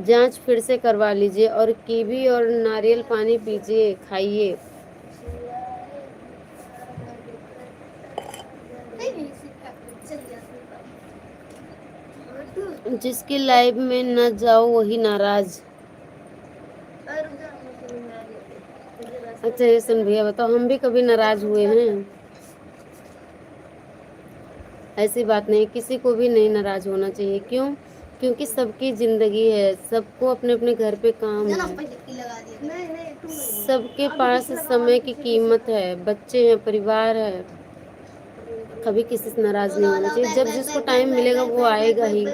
A: जांच फिर से करवा लीजिए, और कीवी और नारियल पानी पीजिए, खाइए। जिसकी लाइफ में न जाओ वही नाराज। अच्छा यशन भैया बताओ, हम भी कभी नाराज हुए हैं? ऐसी बात नहीं, किसी को भी नहीं नाराज होना चाहिए। क्यों? क्योंकि सबकी जिंदगी है, सबको अपने अपने घर पे काम है, सबके पास समय की कीमत है, बच्चे हैं, परिवार है। कभी किसी से नाराज नहीं होना चाहिए। जब जिसको टाइम मिलेगा वो आएगा ही।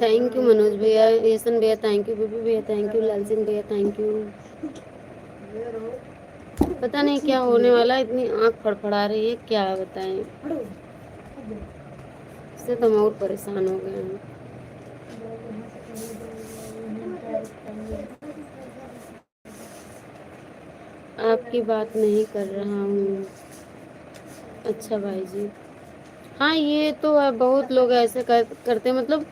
A: थैंक यू मनोज भैया, यशन भैया थैंक यू, बीबी भैया थैंक यू, लाल सिंह भैया थैंक यू। पता नहीं क्या होने वाला, इतनी आंख फड़फड़ा रही है, क्या बताएं। इससे तो हम और परेशान हो गए हैं। आपकी बात नहीं कर रहा हूँ। अच्छा भाई जी, हाँ ये तो है, बहुत लोग ऐसे करते हैं, मतलब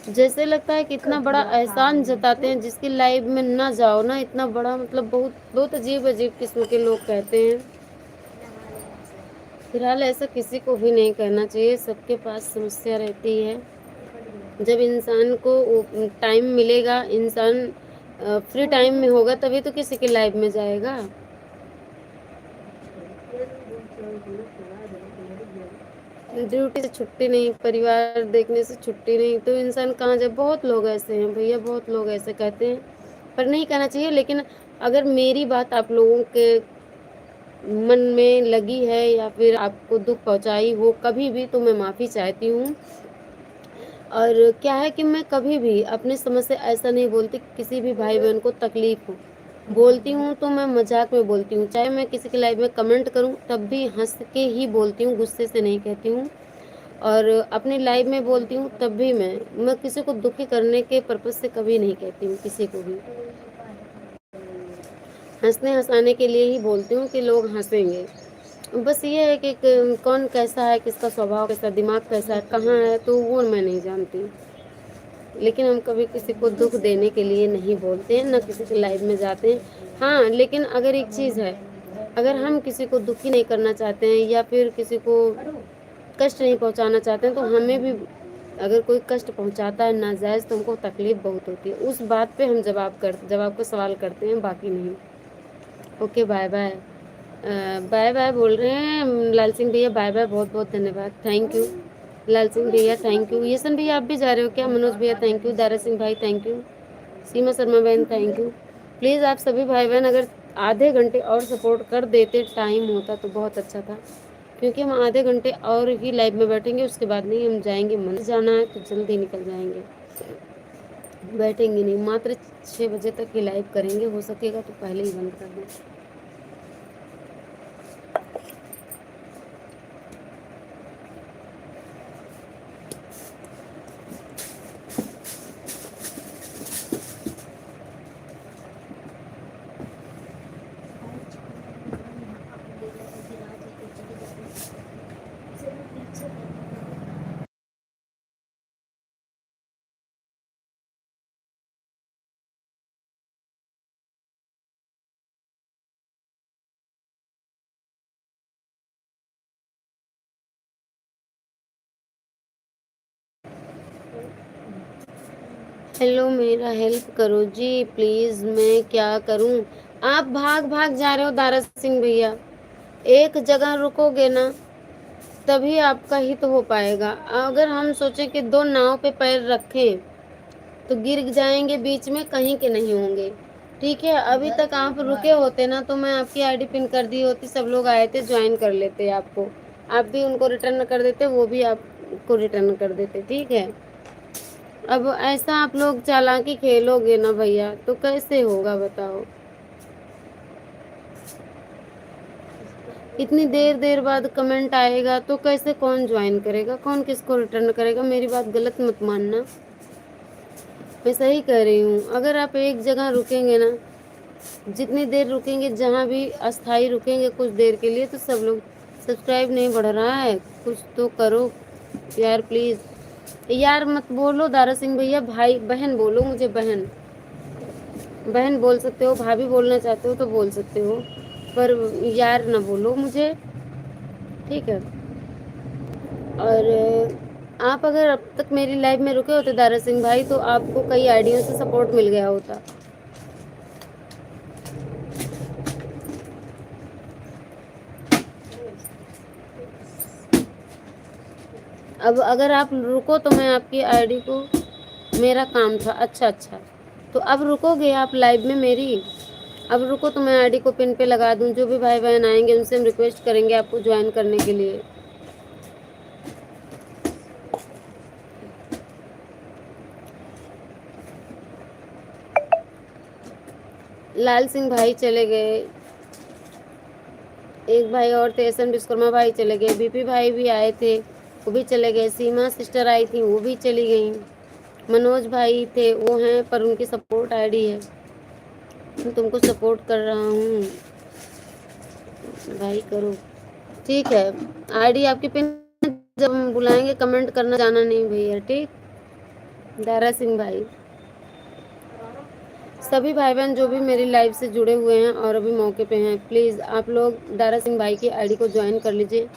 A: जैसे लगता है कि इतना बड़ा एहसान जताते हैं, जिसकी लाइफ में ना जाओ ना, इतना बड़ा, मतलब बहुत बहुत अजीब अजीब किस्म के लोग कहते हैं। फिलहाल ऐसा किसी को भी नहीं करना चाहिए, सबके पास समस्या रहती है। जब इंसान को टाइम मिलेगा, इंसान फ्री टाइम में होगा, तभी तो किसी की लाइफ में जाएगा। ड्यूटी से छुट्टी नहीं, परिवार देखने से छुट्टी नहीं, तो इंसान कहाँ जाए। बहुत लोग ऐसे हैं भैया, बहुत लोग ऐसे कहते हैं, पर नहीं कहना चाहिए। लेकिन अगर मेरी बात आप लोगों के मन में लगी है या फिर आपको दुख पहुंचाई हो कभी भी, तो मैं माफ़ी चाहती हूँ। और क्या है कि मैं कभी भी अपने समझ से ऐसा नहीं बोलती कि किसी भी भाई बहन को तकलीफ हो। बोलती हूँ तो मैं मजाक में बोलती हूँ, चाहे मैं किसी की लाइफ में कमेंट करूँ तब भी हंस के ही बोलती हूँ, गुस्से से नहीं कहती हूँ। और अपनी लाइफ में बोलती हूँ तब भी मैं किसी को दुखी करने के पर्पज से कभी नहीं कहती हूँ किसी को भी। हंसने हंसाने के लिए ही बोलती हूँ कि लोग हंसेंगे। बस ये है कि कौन कैसा है, किसका स्वभाव कैसा, दिमाग कैसा है, कहाँ है, तो वो मैं नहीं जानती। लेकिन हम कभी किसी को दुख देने के लिए नहीं बोलते हैं, ना किसी की लाइफ में जाते हैं। हाँ लेकिन अगर एक चीज़ है, अगर हम किसी को दुखी नहीं करना चाहते हैं या फिर किसी को कष्ट नहीं पहुंचाना चाहते हैं, तो हमें भी अगर कोई कष्ट पहुंचाता है नाजायज़, तो हमको तकलीफ बहुत होती है। उस बात पे हम जवाब को सवाल करते हैं, बाकी नहीं। Okay bye bye. Bye bye बोल रहे हैं लाल सिंह भैया, बाय बाय, बहुत बहुत धन्यवाद, थैंक यू। लाल सिंह भैया थैंक यू, येसन भैया आप भी जा रहे हो क्या? मनोज भैया थैंक यू, दारा सिंह भाई थैंक यू, सीमा शर्मा बहन थैंक यू। प्लीज़ आप सभी भाई बहन अगर आधे घंटे और सपोर्ट कर देते, टाइम होता तो बहुत अच्छा था। क्योंकि हम आधे घंटे और ही लाइव में बैठेंगे, उसके बाद नहीं हम जाएंगे, मंदिर जाना है तो जल्दी निकल जाएंगे, बैठेंगे नहीं। मात्र 6 बजे तक ही लाइव करेंगे, हो सकेगा तो पहले ही बंद कर दें। हेलो, मेरा हेल्प करो जी प्लीज़, मैं क्या करूं? आप भाग भाग जा रहे हो दारा सिंह भैया, एक जगह रुकोगे ना तभी आपका हित हो पाएगा। अगर हम सोचें कि दो नाव पे पैर रखें तो गिर जाएंगे बीच में, कहीं के नहीं होंगे। ठीक है, अभी तक आप रुके होते ना तो मैं आपकी आईडी पिन कर दी होती, सब लोग आए थे ज्वाइन कर लेते आपको, आप भी उनको रिटर्न कर देते, वो भी आपको रिटर्न कर देते। ठीक है, अब ऐसा आप लोग चालाकी खेलोगे ना भैया तो कैसे होगा बताओ। इतनी देर देर बाद कमेंट आएगा तो कैसे कौन ज्वाइन करेगा, कौन किसको रिटर्न करेगा? मेरी बात गलत मत मानना, मैं सही कह रही हूँ। अगर आप एक जगह रुकेंगे ना, जितनी देर रुकेंगे, जहाँ भी अस्थाई रुकेंगे कुछ देर के लिए, तो सब लोग सब्सक्राइब नहीं बढ़ रहा है, कुछ तो करो यार प्लीज़। यार मत बोलो दारा सिंह भैया, भाई बहन बोलो मुझे, बहन बहन बोल सकते हो, भाभी बोलना चाहते हो तो बोल सकते हो, पर यार ना बोलो मुझे, ठीक है? और आप अगर अब तक मेरी लाइफ में रुके होते दारा सिंह भाई, तो आपको कई आइडियो से सपोर्ट मिल गया होता। अब अगर आप रुको तो मैं आपकी आईडी को, मेरा काम था, अच्छा अच्छा, तो अब रुकोगे आप लाइव में मेरी? अब रुको तो मैं आईडी को पिन पे लगा दूं, जो भी भाई बहन आएंगे उनसे हम रिक्वेस्ट करेंगे आपको ज्वाइन करने के लिए। लाल सिंह भाई चले गए, एक भाई और थे, एस एन विश्वकर्मा भाई चले गए, बीपी भाई भी आए थे वो भी चले गए, सीमा सिस्टर आई थी वो भी चली गई, मनोज भाई थे वो हैं पर उनकी सपोर्ट आईडी है, मैं तुमको सपोर्ट कर रहा हूँ भाई, करो, ठीक है? आईडी आपकी पिन, जब हम बुलाएंगे कमेंट करना जाना नहीं भैया, ठीक? दारा सिंह भाई, सभी भाई बहन जो भी मेरी लाइव से जुड़े हुए हैं और अभी मौके पे हैं, प्लीज़ आप लोग दारा सिंह भाई की आईडी को ज्वाइन कर लीजिए,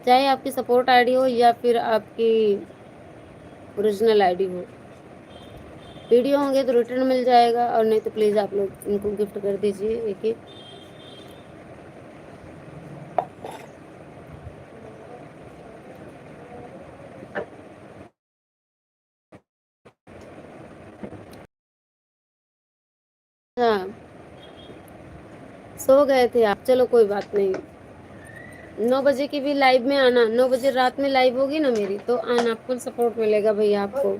A: चाहे आपकी सपोर्ट आईडी हो या फिर आपकी ओरिजिनल आईडी हो। वीडियो होंगे तो रिटर्न मिल जाएगा, और नहीं तो प्लीज़ आप लोग इनको गिफ्ट कर दीजिए एक एक। हाँ, सो गए थे आप, चलो कोई बात नहीं, 9 बजे की भी लाइव में आना, 9 बजे रात में लाइव होगी ना मेरी, तो आना, फुल सपोर्ट मिलेगा भैया आपको।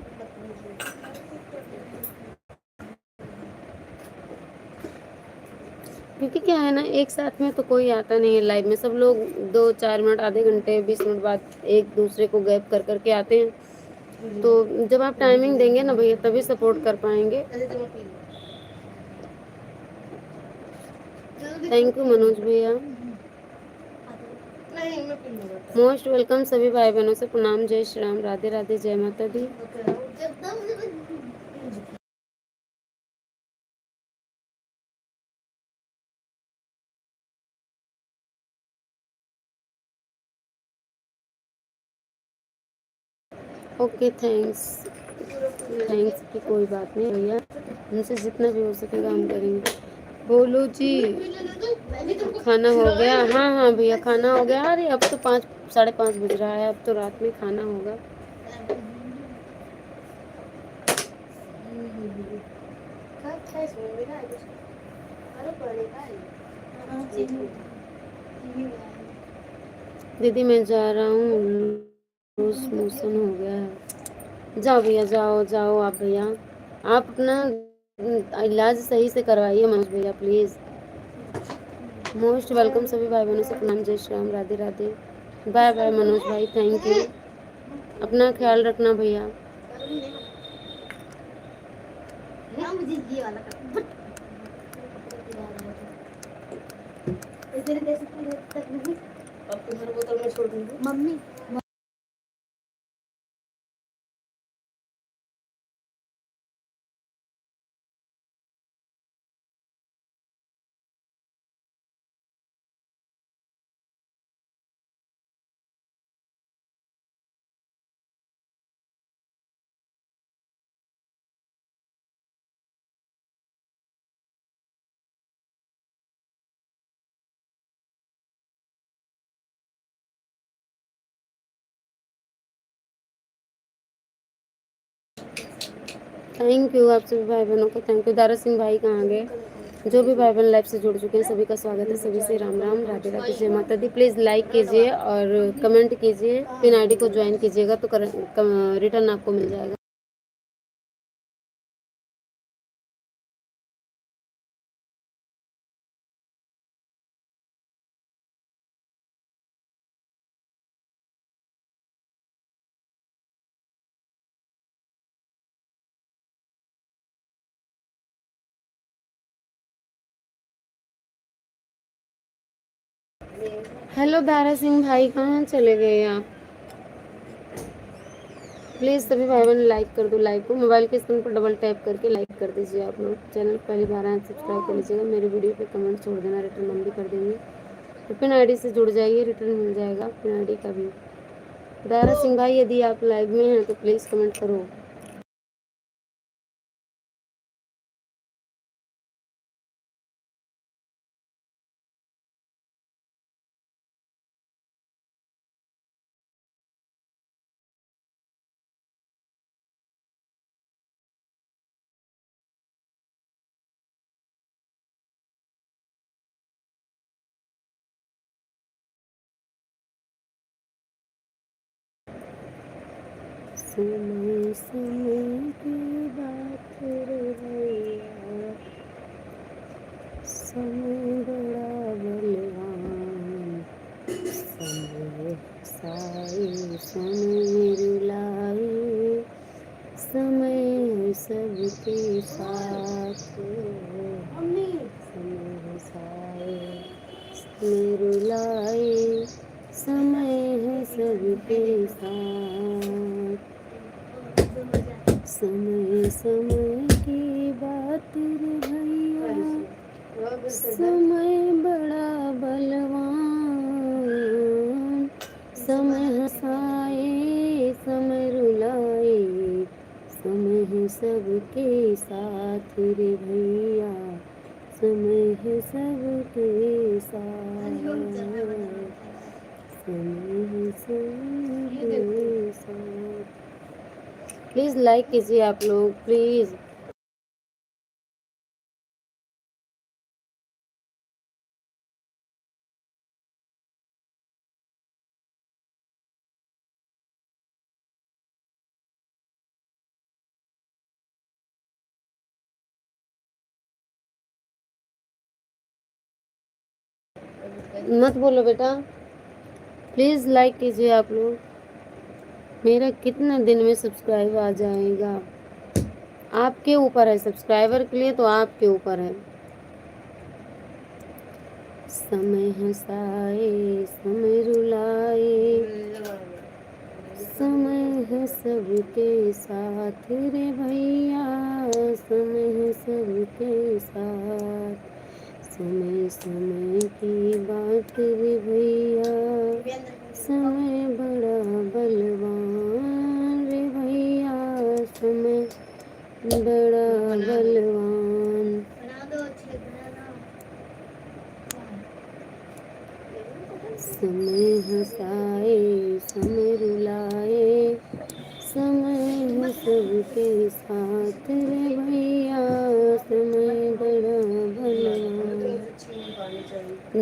A: क्योंकि क्या है ना, एक साथ में तो कोई आता नहीं है लाइव में, सब लोग 2-4 मिनट, आधे घंटे, 20 मिनट बाद एक दूसरे को गैप कर करके आते हैं, तो जब आप टाइमिंग देंगे ना भैया तभी सपोर्ट कर पाएंगे। थैंक यू मनोज भैया, मोस्ट वेलकम सभी भाई बहनों से प्रणाम, जय श्री राम, राधे राधे, जय माता दी। ओके थैंक्स, थैंक्स की कोई बात नहीं भैया, हमसे जितना भी हो सकेगा हम करेंगे। बोलो जी, खाना हो गया? हाँ हाँ भैया खाना हो गया, अरे अब तो 5, 5:30 बज रहा है, अब तो रात में खाना होगा। दीदी मैं जा रहा हूँ, लूज मोशन हो गया है। जाओ भैया, जाओ जाओ आप भैया, आप अपना इलाज सही से करवाइए मनोज भैया प्लीज़। मोस्ट वेलकम सभी भाई बहनों से प्रणाम, जय श्री राम, राधे राधे, बाय बाय मनोज भाई, थैंक यू, अपना ख्याल रखना भैया। मम्मी थैंक यू, आप सभी भाई बहनों को थैंक यू। दारा सिंह भाई कहाँ गए? जो भी भाई बहन लाइव से जुड़ चुके हैं सभी का स्वागत है, सभी से राम राम, राधे राधे, जय माता दी। प्लीज़ लाइक कीजिए और कमेंट कीजिए, पिन आईडी को ज्वाइन कीजिएगा तो रिटर्न आपको मिल जाएगा। हेलो दारा सिंह भाई, कहाँ चले गए आप? प्लीज़ सभी भाई बहन लाइक कर दो। लाइक को मोबाइल के स्क्रीन पर डबल टैप करके लाइक कर दीजिए। आप लोग चैनल पहली बार आए सब्सक्राइब कर लीजिएगा। मेरे वीडियो पे कमेंट छोड़ देना, रिटर्न हम भी कर देंगे। तो पिन आईडी से जुड़ जाइए, रिटर्न मिल जाएगा पिन आईडी का भी। दारा सिंह भाई यदि आप लाइव में हैं तो प्लीज़ कमेंट करो। समय समय की बात रे भैया, समय बड़ा बलवान, समय साए समय रुलाए, समय सबके साथ, समय साए समय रुलाए, समय है सबके साथ। समय समय की बात रे भैया, समय बड़ा बलवान, समय हंसाए समय रुलाए, समय है सबके साथ रे भैया, समय है सबके साथ, समय है सबके साथ। प्लीज़ लाइक कीजिए आप लोग, प्लीज़। मत बोलो बेटा, प्लीज़ लाइक कीजिए आप लोग। मेरा कितना दिन में सब्सक्राइब आ जाएगा आपके ऊपर है। सब्सक्राइबर के लिए तो आपके ऊपर है। समय हंसाए समय रुलाए, समय है सबके साथ रे भैया, समय है सबके साथ। समय समय की बात रे भैया, समय बड़ा बलवान रे भैया, समय बड़ा बलवान। समय हंसाए समय रुलाए, समय है सबके साथ रे भैया, समय बड़ा बलवान।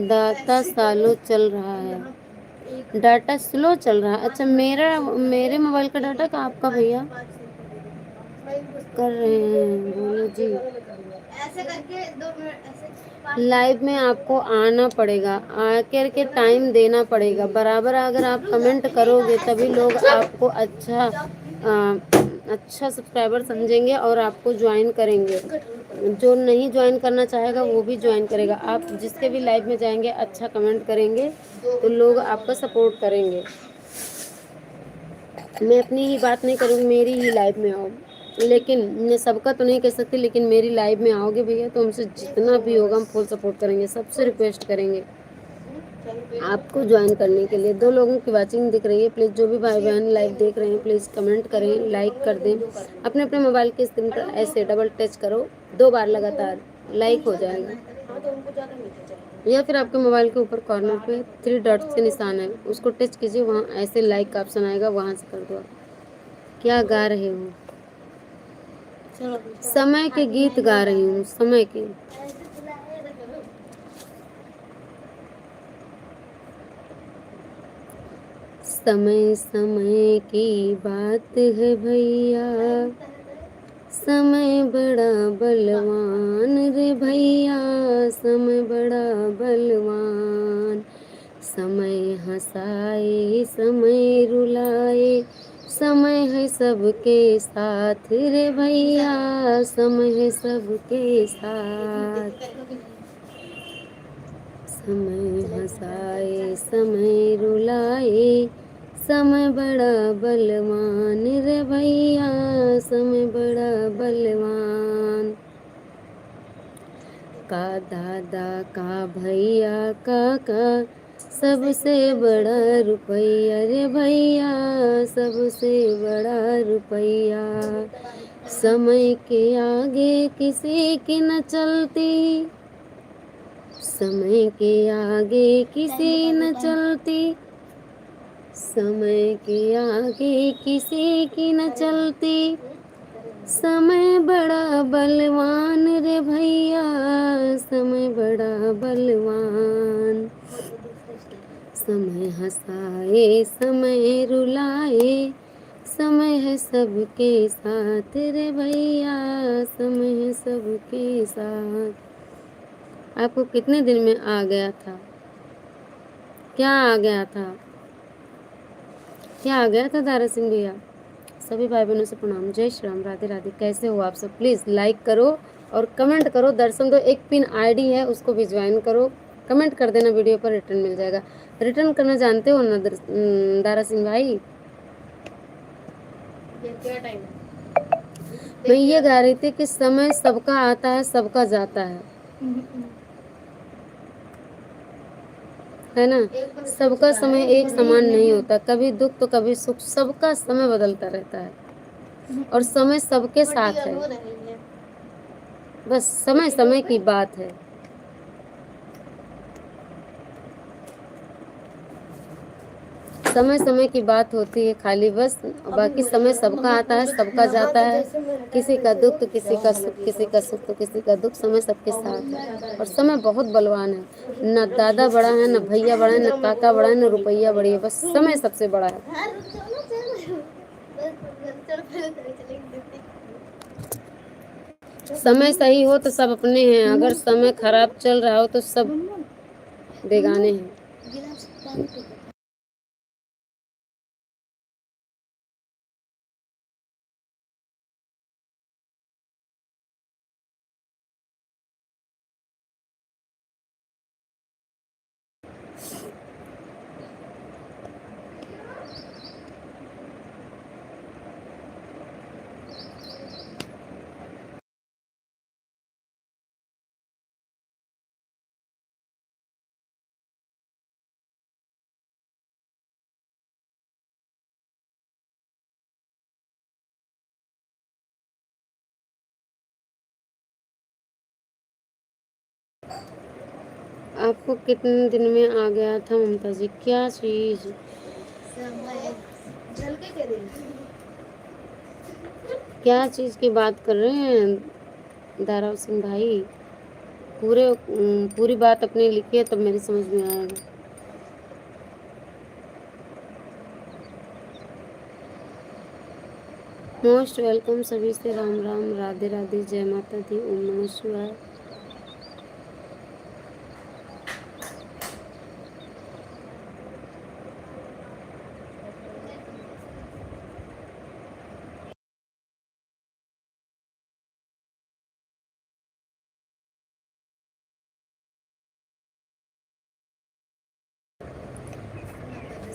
A: डाटा स्लो चल रहा है, डाटा स्लो चल रहा है। अच्छा, मेरे मोबाइल का डाटा का आपका भैया कर रहे हैं, बोलो जी। ऐसे करके 2 मिनट ऐसे लाइव में आपको आना पड़ेगा, आकर के टाइम देना पड़ेगा बराबर। अगर आप कमेंट करोगे तभी लोग आपको अच्छा सब्सक्राइबर समझेंगे और आपको ज्वाइन करेंगे। जो नहीं ज्वाइन करना चाहेगा वो भी ज्वाइन करेगा। आप जिसके भी लाइव में जाएंगे अच्छा कमेंट करेंगे तो लोग आपका सपोर्ट करेंगे। मैं अपनी ही बात नहीं करूँगी, मेरी ही लाइव में आओ। लेकिन मैं सबका तो नहीं कह सकती, लेकिन मेरी लाइव में आओगे भैया तो हमसे जितना भी होगा हम फुल सपोर्ट करेंगे। सबसे रिक्वेस्ट करेंगे आपको ज्वाइन करने के लिए। 2 लोगों की वाचिंग दिख रही है। प्लीज़ जो भी भाई बहन लाइव देख रहे हैं प्लीज़ कमेंट करें, लाइक कर दें। अपने अपने मोबाइल के स्क्रीन पर ऐसे डबल टच करो 2 बार लगातार, लाइक हो जाएगा। या फिर आपके मोबाइल के ऊपर कॉर्नर पे 3 डॉट्स के निशान है, उसको टच कीजिए, वहाँ ऐसे लाइक का ऑप्शन आएगा, वहाँ से कर दो। क्या गा रहे हो? समय के गीत गा रही हूँ, समय के। समय समय की बात है भैया, समय बड़ा बलवान रे भैया, समय बड़ा बलवान। समय हंसाए समय रुलाए, समय है सबके साथ रे भैया, समय है सबके साथ। समय हंसाए समय रुलाए, समय बड़ा बलवान रे भैया, समय बड़ा बलवान। का दादा का भैया काका, सबसे बड़ा रुपया रे भैया, सबसे बड़ा रुपया। समय के आगे किसी की न चलती, समय के आगे किसी न चलती, समय के आगे किसी की न चलती, समय बड़ा बलवान रे भैया, समय बड़ा बलवान। समय हंसाए समय रुलाए, समय है सबके साथ रे भैया, समय है सबके साथ। आपको कितने दिन में आ गया था? क्या आ गया था? क्या आ गया था दारा सिंह भैया? सभी भाई बहनों से प्रणाम, जय श्री राम, राधे राधे। कैसे हो आप सब? प्लीज़ लाइक करो और कमेंट करो, दर्शन दो। एक पिन आईडी है, उसको भी ज्वाइन करो, कमेंट कर देना, वीडियो पर रिटर्न मिल जाएगा। रिटर्न करना जानते हो ना दारा सिंह भाई? क्या टाइम है? मैं ये गा रही थी कि समय सबका आता है सबका जाता है ना? सबका समय एक समान नहीं होता, कभी दुख तो कभी सुख, सबका समय बदलता रहता है और समय सबके साथ है। बस समय समय की बात है। समय समय की बात होती है खाली, बस। बाकी समय सबका आता है सबका जाता है। किसी का दुख तो किसी का सुख, किसी का सुख तो किसी का दुख, समय सबके साथ है और समय बहुत बलवान है। न दादा बड़ा है, न भैया बड़ा है, न काका बड़ा है, न रुपया बड़ी है, बस समय सबसे बड़ा है। समय सही हो तो सब अपने हैं, अगर समय खराब चल रहा हो तो सब बेगाने हैं। आपको कितने दिन में आ गया था ममता जी? क्या चीज? क्या चीज की बात कर रहे हैं दारा सिंह भाई? पूरी बात अपनी लिखिए तब मेरी समझ में आएगा। मोस्ट वेलकम सभी से, राम राम, राधे राधे, जय माता दी, ओम नमः शिवाय।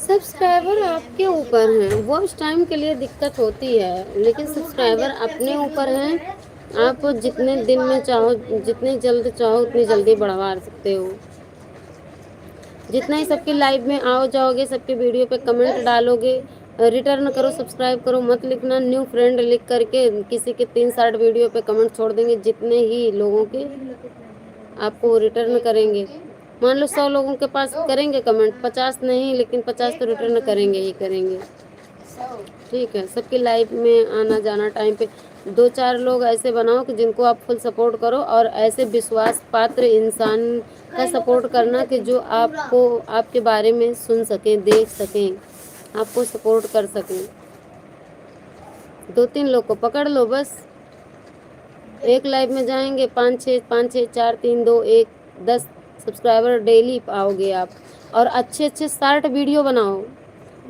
A: सब्सक्राइबर आपके ऊपर हैं, वॉच टाइम के लिए दिक्कत होती है, लेकिन सब्सक्राइबर अपने ऊपर हैं। आप जितने दिन में चाहो, जितने जल्द चाहो उतनी जल्दी बढ़वा सकते हो। जितना ही सबकी लाइव में आओ जाओगे, सबके वीडियो पे कमेंट डालोगे, रिटर्न करो, सब्सक्राइब करो, मत लिखना न्यू फ्रेंड लिख करके किसी के 3-60 वीडियो पे कमेंट छोड़ देंगे। जितने ही लोगों के आपको रिटर्न करेंगे, मान लो 100 लोगों के पास करेंगे कमेंट, 50 नहीं लेकिन 50 तो रिटर्न करेंगे ही करेंगे। ठीक है, सबकी लाइफ में आना जाना टाइम पे 2-4 लोग ऐसे बनाओ कि जिनको आप फुल सपोर्ट करो, और ऐसे विश्वास पात्र इंसान का सपोर्ट करना कि जो आपको आपके बारे में सुन सकें, देख सकें, आपको सपोर्ट कर सकें। 2-3 लोग को पकड़ लो बस। एक लाइव में जाएंगे 5-6, 4-3-2-1, 10 सब्सक्राइबर डेली पाओगे आप। और अच्छे अच्छे शॉर्ट वीडियो बनाओ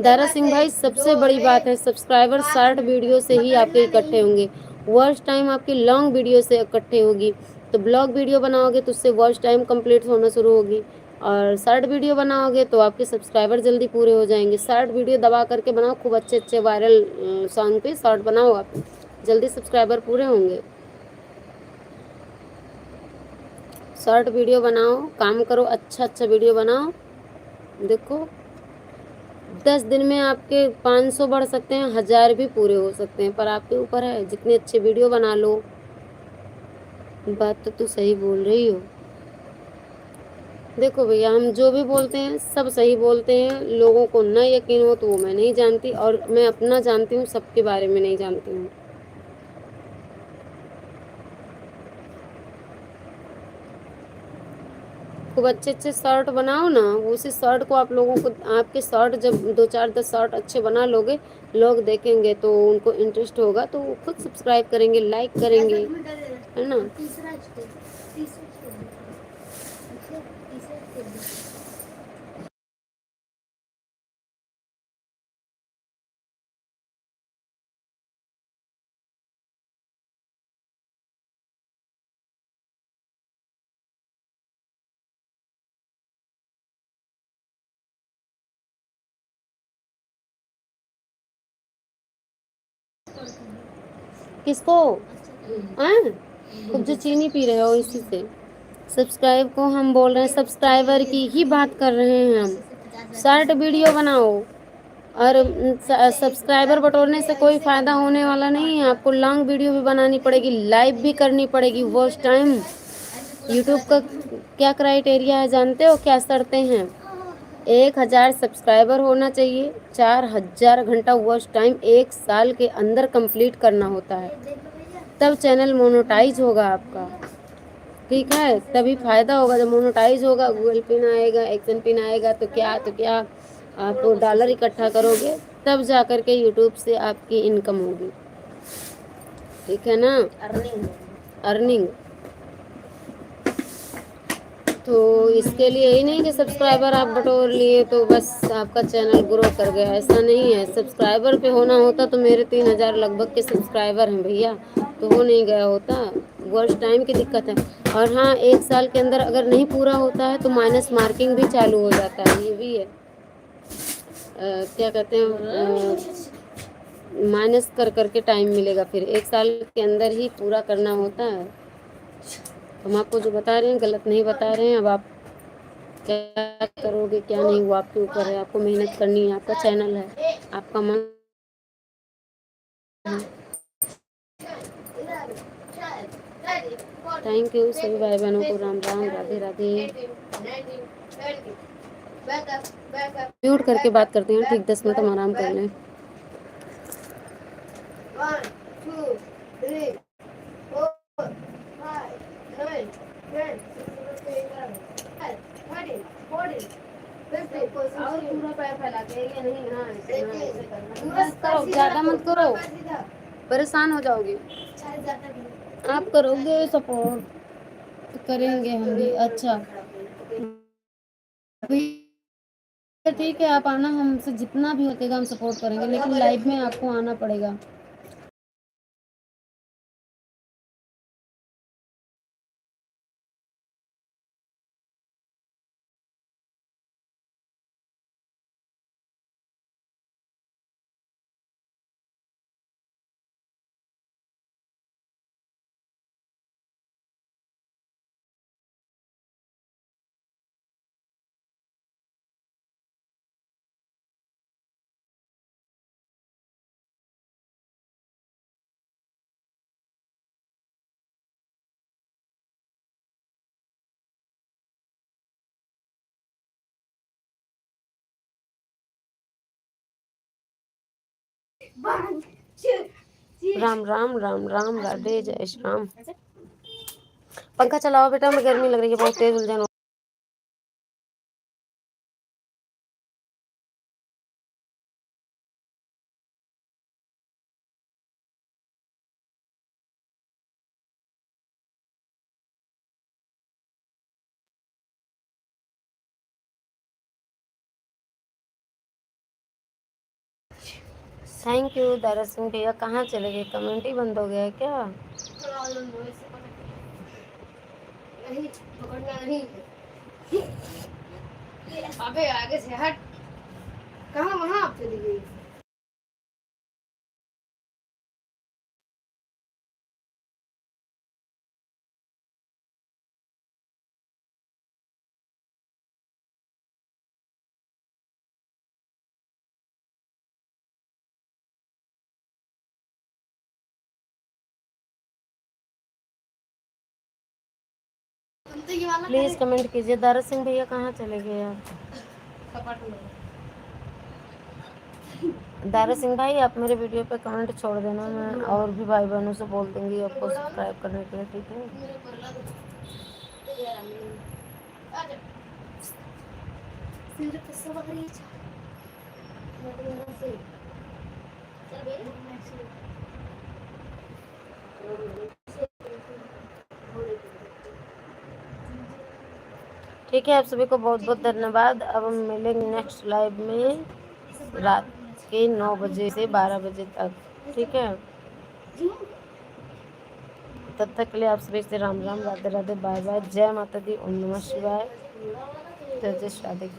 A: दारा सिंह भाई, सबसे बड़ी बात है सब्सक्राइबर शॉर्ट वीडियो से ही आपके इकट्ठे होंगे। वॉच टाइम आपकी लॉन्ग वीडियो से इकट्ठे होगी। तो ब्लॉग वीडियो बनाओगे तो उससे वॉच टाइम कंप्लीट होना शुरू होगी। और शॉर्ट वीडियो बनाओगे तो आपके सब्सक्राइबर जल्दी पूरे हो जाएंगे। शॉर्ट वीडियो दबा करके बनाओ, खूब अच्छे अच्छे वायरल सॉन्ग पे शॉर्ट बनाओ, आप जल्दी सब्सक्राइबर पूरे होंगे। शॉर्ट वीडियो बनाओ, काम करो, अच्छा अच्छा वीडियो बनाओ। देखो 10 दिन में आपके 500 बढ़ सकते हैं, 1000 भी पूरे हो सकते हैं, पर आपके ऊपर है। जितने अच्छे वीडियो बना लो। बात तो तू सही बोल रही हो। देखो भैया, हम जो भी बोलते हैं सब सही बोलते हैं। लोगों को न यकीन हो तो वो मैं नहीं जानती, और मैं अपना जानती हूँ, सबके बारे में नहीं जानती हूँ। खूब अच्छे अच्छे शर्ट बनाओ ना, उसी शर्ट को आप लोगों को, आपके शर्ट जब 2 4 10 शर्ट अच्छे बना लोगे, लोग देखेंगे तो उनको इंटरेस्ट होगा, तो वो खुद सब्सक्राइब करेंगे, लाइक करेंगे, है ना। किसको? हाँ, खूब जो चीनी पी रहे हो इसी से। सब्सक्राइब को हम बोल रहे हैं, सब्सक्राइबर की ही बात कर रहे हैं हम। शॉर्ट वीडियो बनाओ, और सब्सक्राइबर बटोरने से कोई फायदा होने वाला नहीं है। आपको लॉन्ग वीडियो भी बनानी पड़ेगी, लाइव भी करनी पड़ेगी, वॉच टाइम। यूट्यूब का क्या क्राइटेरिया है जानते हो, क्या शर्तें हैं? 1000 सब्सक्राइबर होना चाहिए, 4000 घंटा वॉच टाइम 1 साल के अंदर कंप्लीट करना होता है, तब चैनल मोनेटाइज होगा आपका। ठीक है, तभी फायदा होगा। जब मोनेटाइज होगा, गूगल पिन आएगा, एक्शन पिन आएगा, तो क्या आप डॉलर इकट्ठा करोगे, तब जा कर के यूट्यूब से आपकी इनकम होगी। ठीक है ना, अर्निंग। तो इसके लिए यही नहीं कि सब्सक्राइबर आप बटोर लिए तो बस आपका चैनल ग्रो कर गया, ऐसा नहीं है। सब्सक्राइबर पे होना होता तो मेरे 3000 लगभग के सब्सक्राइबर हैं भैया, तो हो नहीं गया होता। वॉच टाइम की दिक्कत है। और हाँ, 1 साल के अंदर अगर नहीं पूरा होता है तो माइनस मार्किंग भी चालू हो जाता है, ये भी है। क्या कहते हैं, माइनस कर करके टाइम मिलेगा, फिर 1 साल के अंदर ही पूरा करना होता है। हम आपको जो बता रहे हैं गलत नहीं बता रहे हैं। अब आप क्या करोगे क्या नहीं, वो आपके ऊपर है। आपको मेहनत करनी है, आपका चैनल है, आपका मन है। थैंक यू सभी भाई बहनों को, राम राम, राधे राधे। म्यूट करके बात करते हैं, ठीक 10 मिनट हम आराम कर लें। 1 2 3 4 5 9 10 और पूरा पैर फैला के, ये नहीं, हाँ ऐसे करो, ज्यादा मत करो, परेशान हो जाओगे। आप करोगे सपोर्ट तो करेंगे हम भी। अच्छा ठीक है, आप आना, हमसे जितना भी होगा हम सपोर्ट करेंगे, लेकिन लाइव में आपको आना पड़ेगा। राम राम, राम राम, राधे, जय श्री राम। पंखा चलाओ बेटा, हमें गर्मी लग रही है बहुत तेज, उलझन। थैंक यू दारा सिंह भैया। कहाँ चले गए, कमेंट ही बंद हो गया है क्या? नहीं, पकड़ना नहीं। अबे आगे से हट। कहाँ वहाँ आप चली गई। प्लीज़ कमेंट कीजिए। दारा सिंह भैया कहाँ चले गए आप। दारा सिंह भाई आप मेरे वीडियो पे कमेंट छोड़ देना, मैं और भी भाई बहनों से बोल दूंगी आपको सब्सक्राइब करने के लिए, ठीक है। ठीक है, आप सभी को बहुत बहुत धन्यवाद। अब हम मिलेंगे नेक्स्ट लाइव में रात के 9 बजे से 12 बजे तक, ठीक है। तब तक के लिए आप सभी से राम राम, राधे राधे, बाय बाय, जय माता दी, ओम नमः शिवाय, जय जय राधे कृष्ण।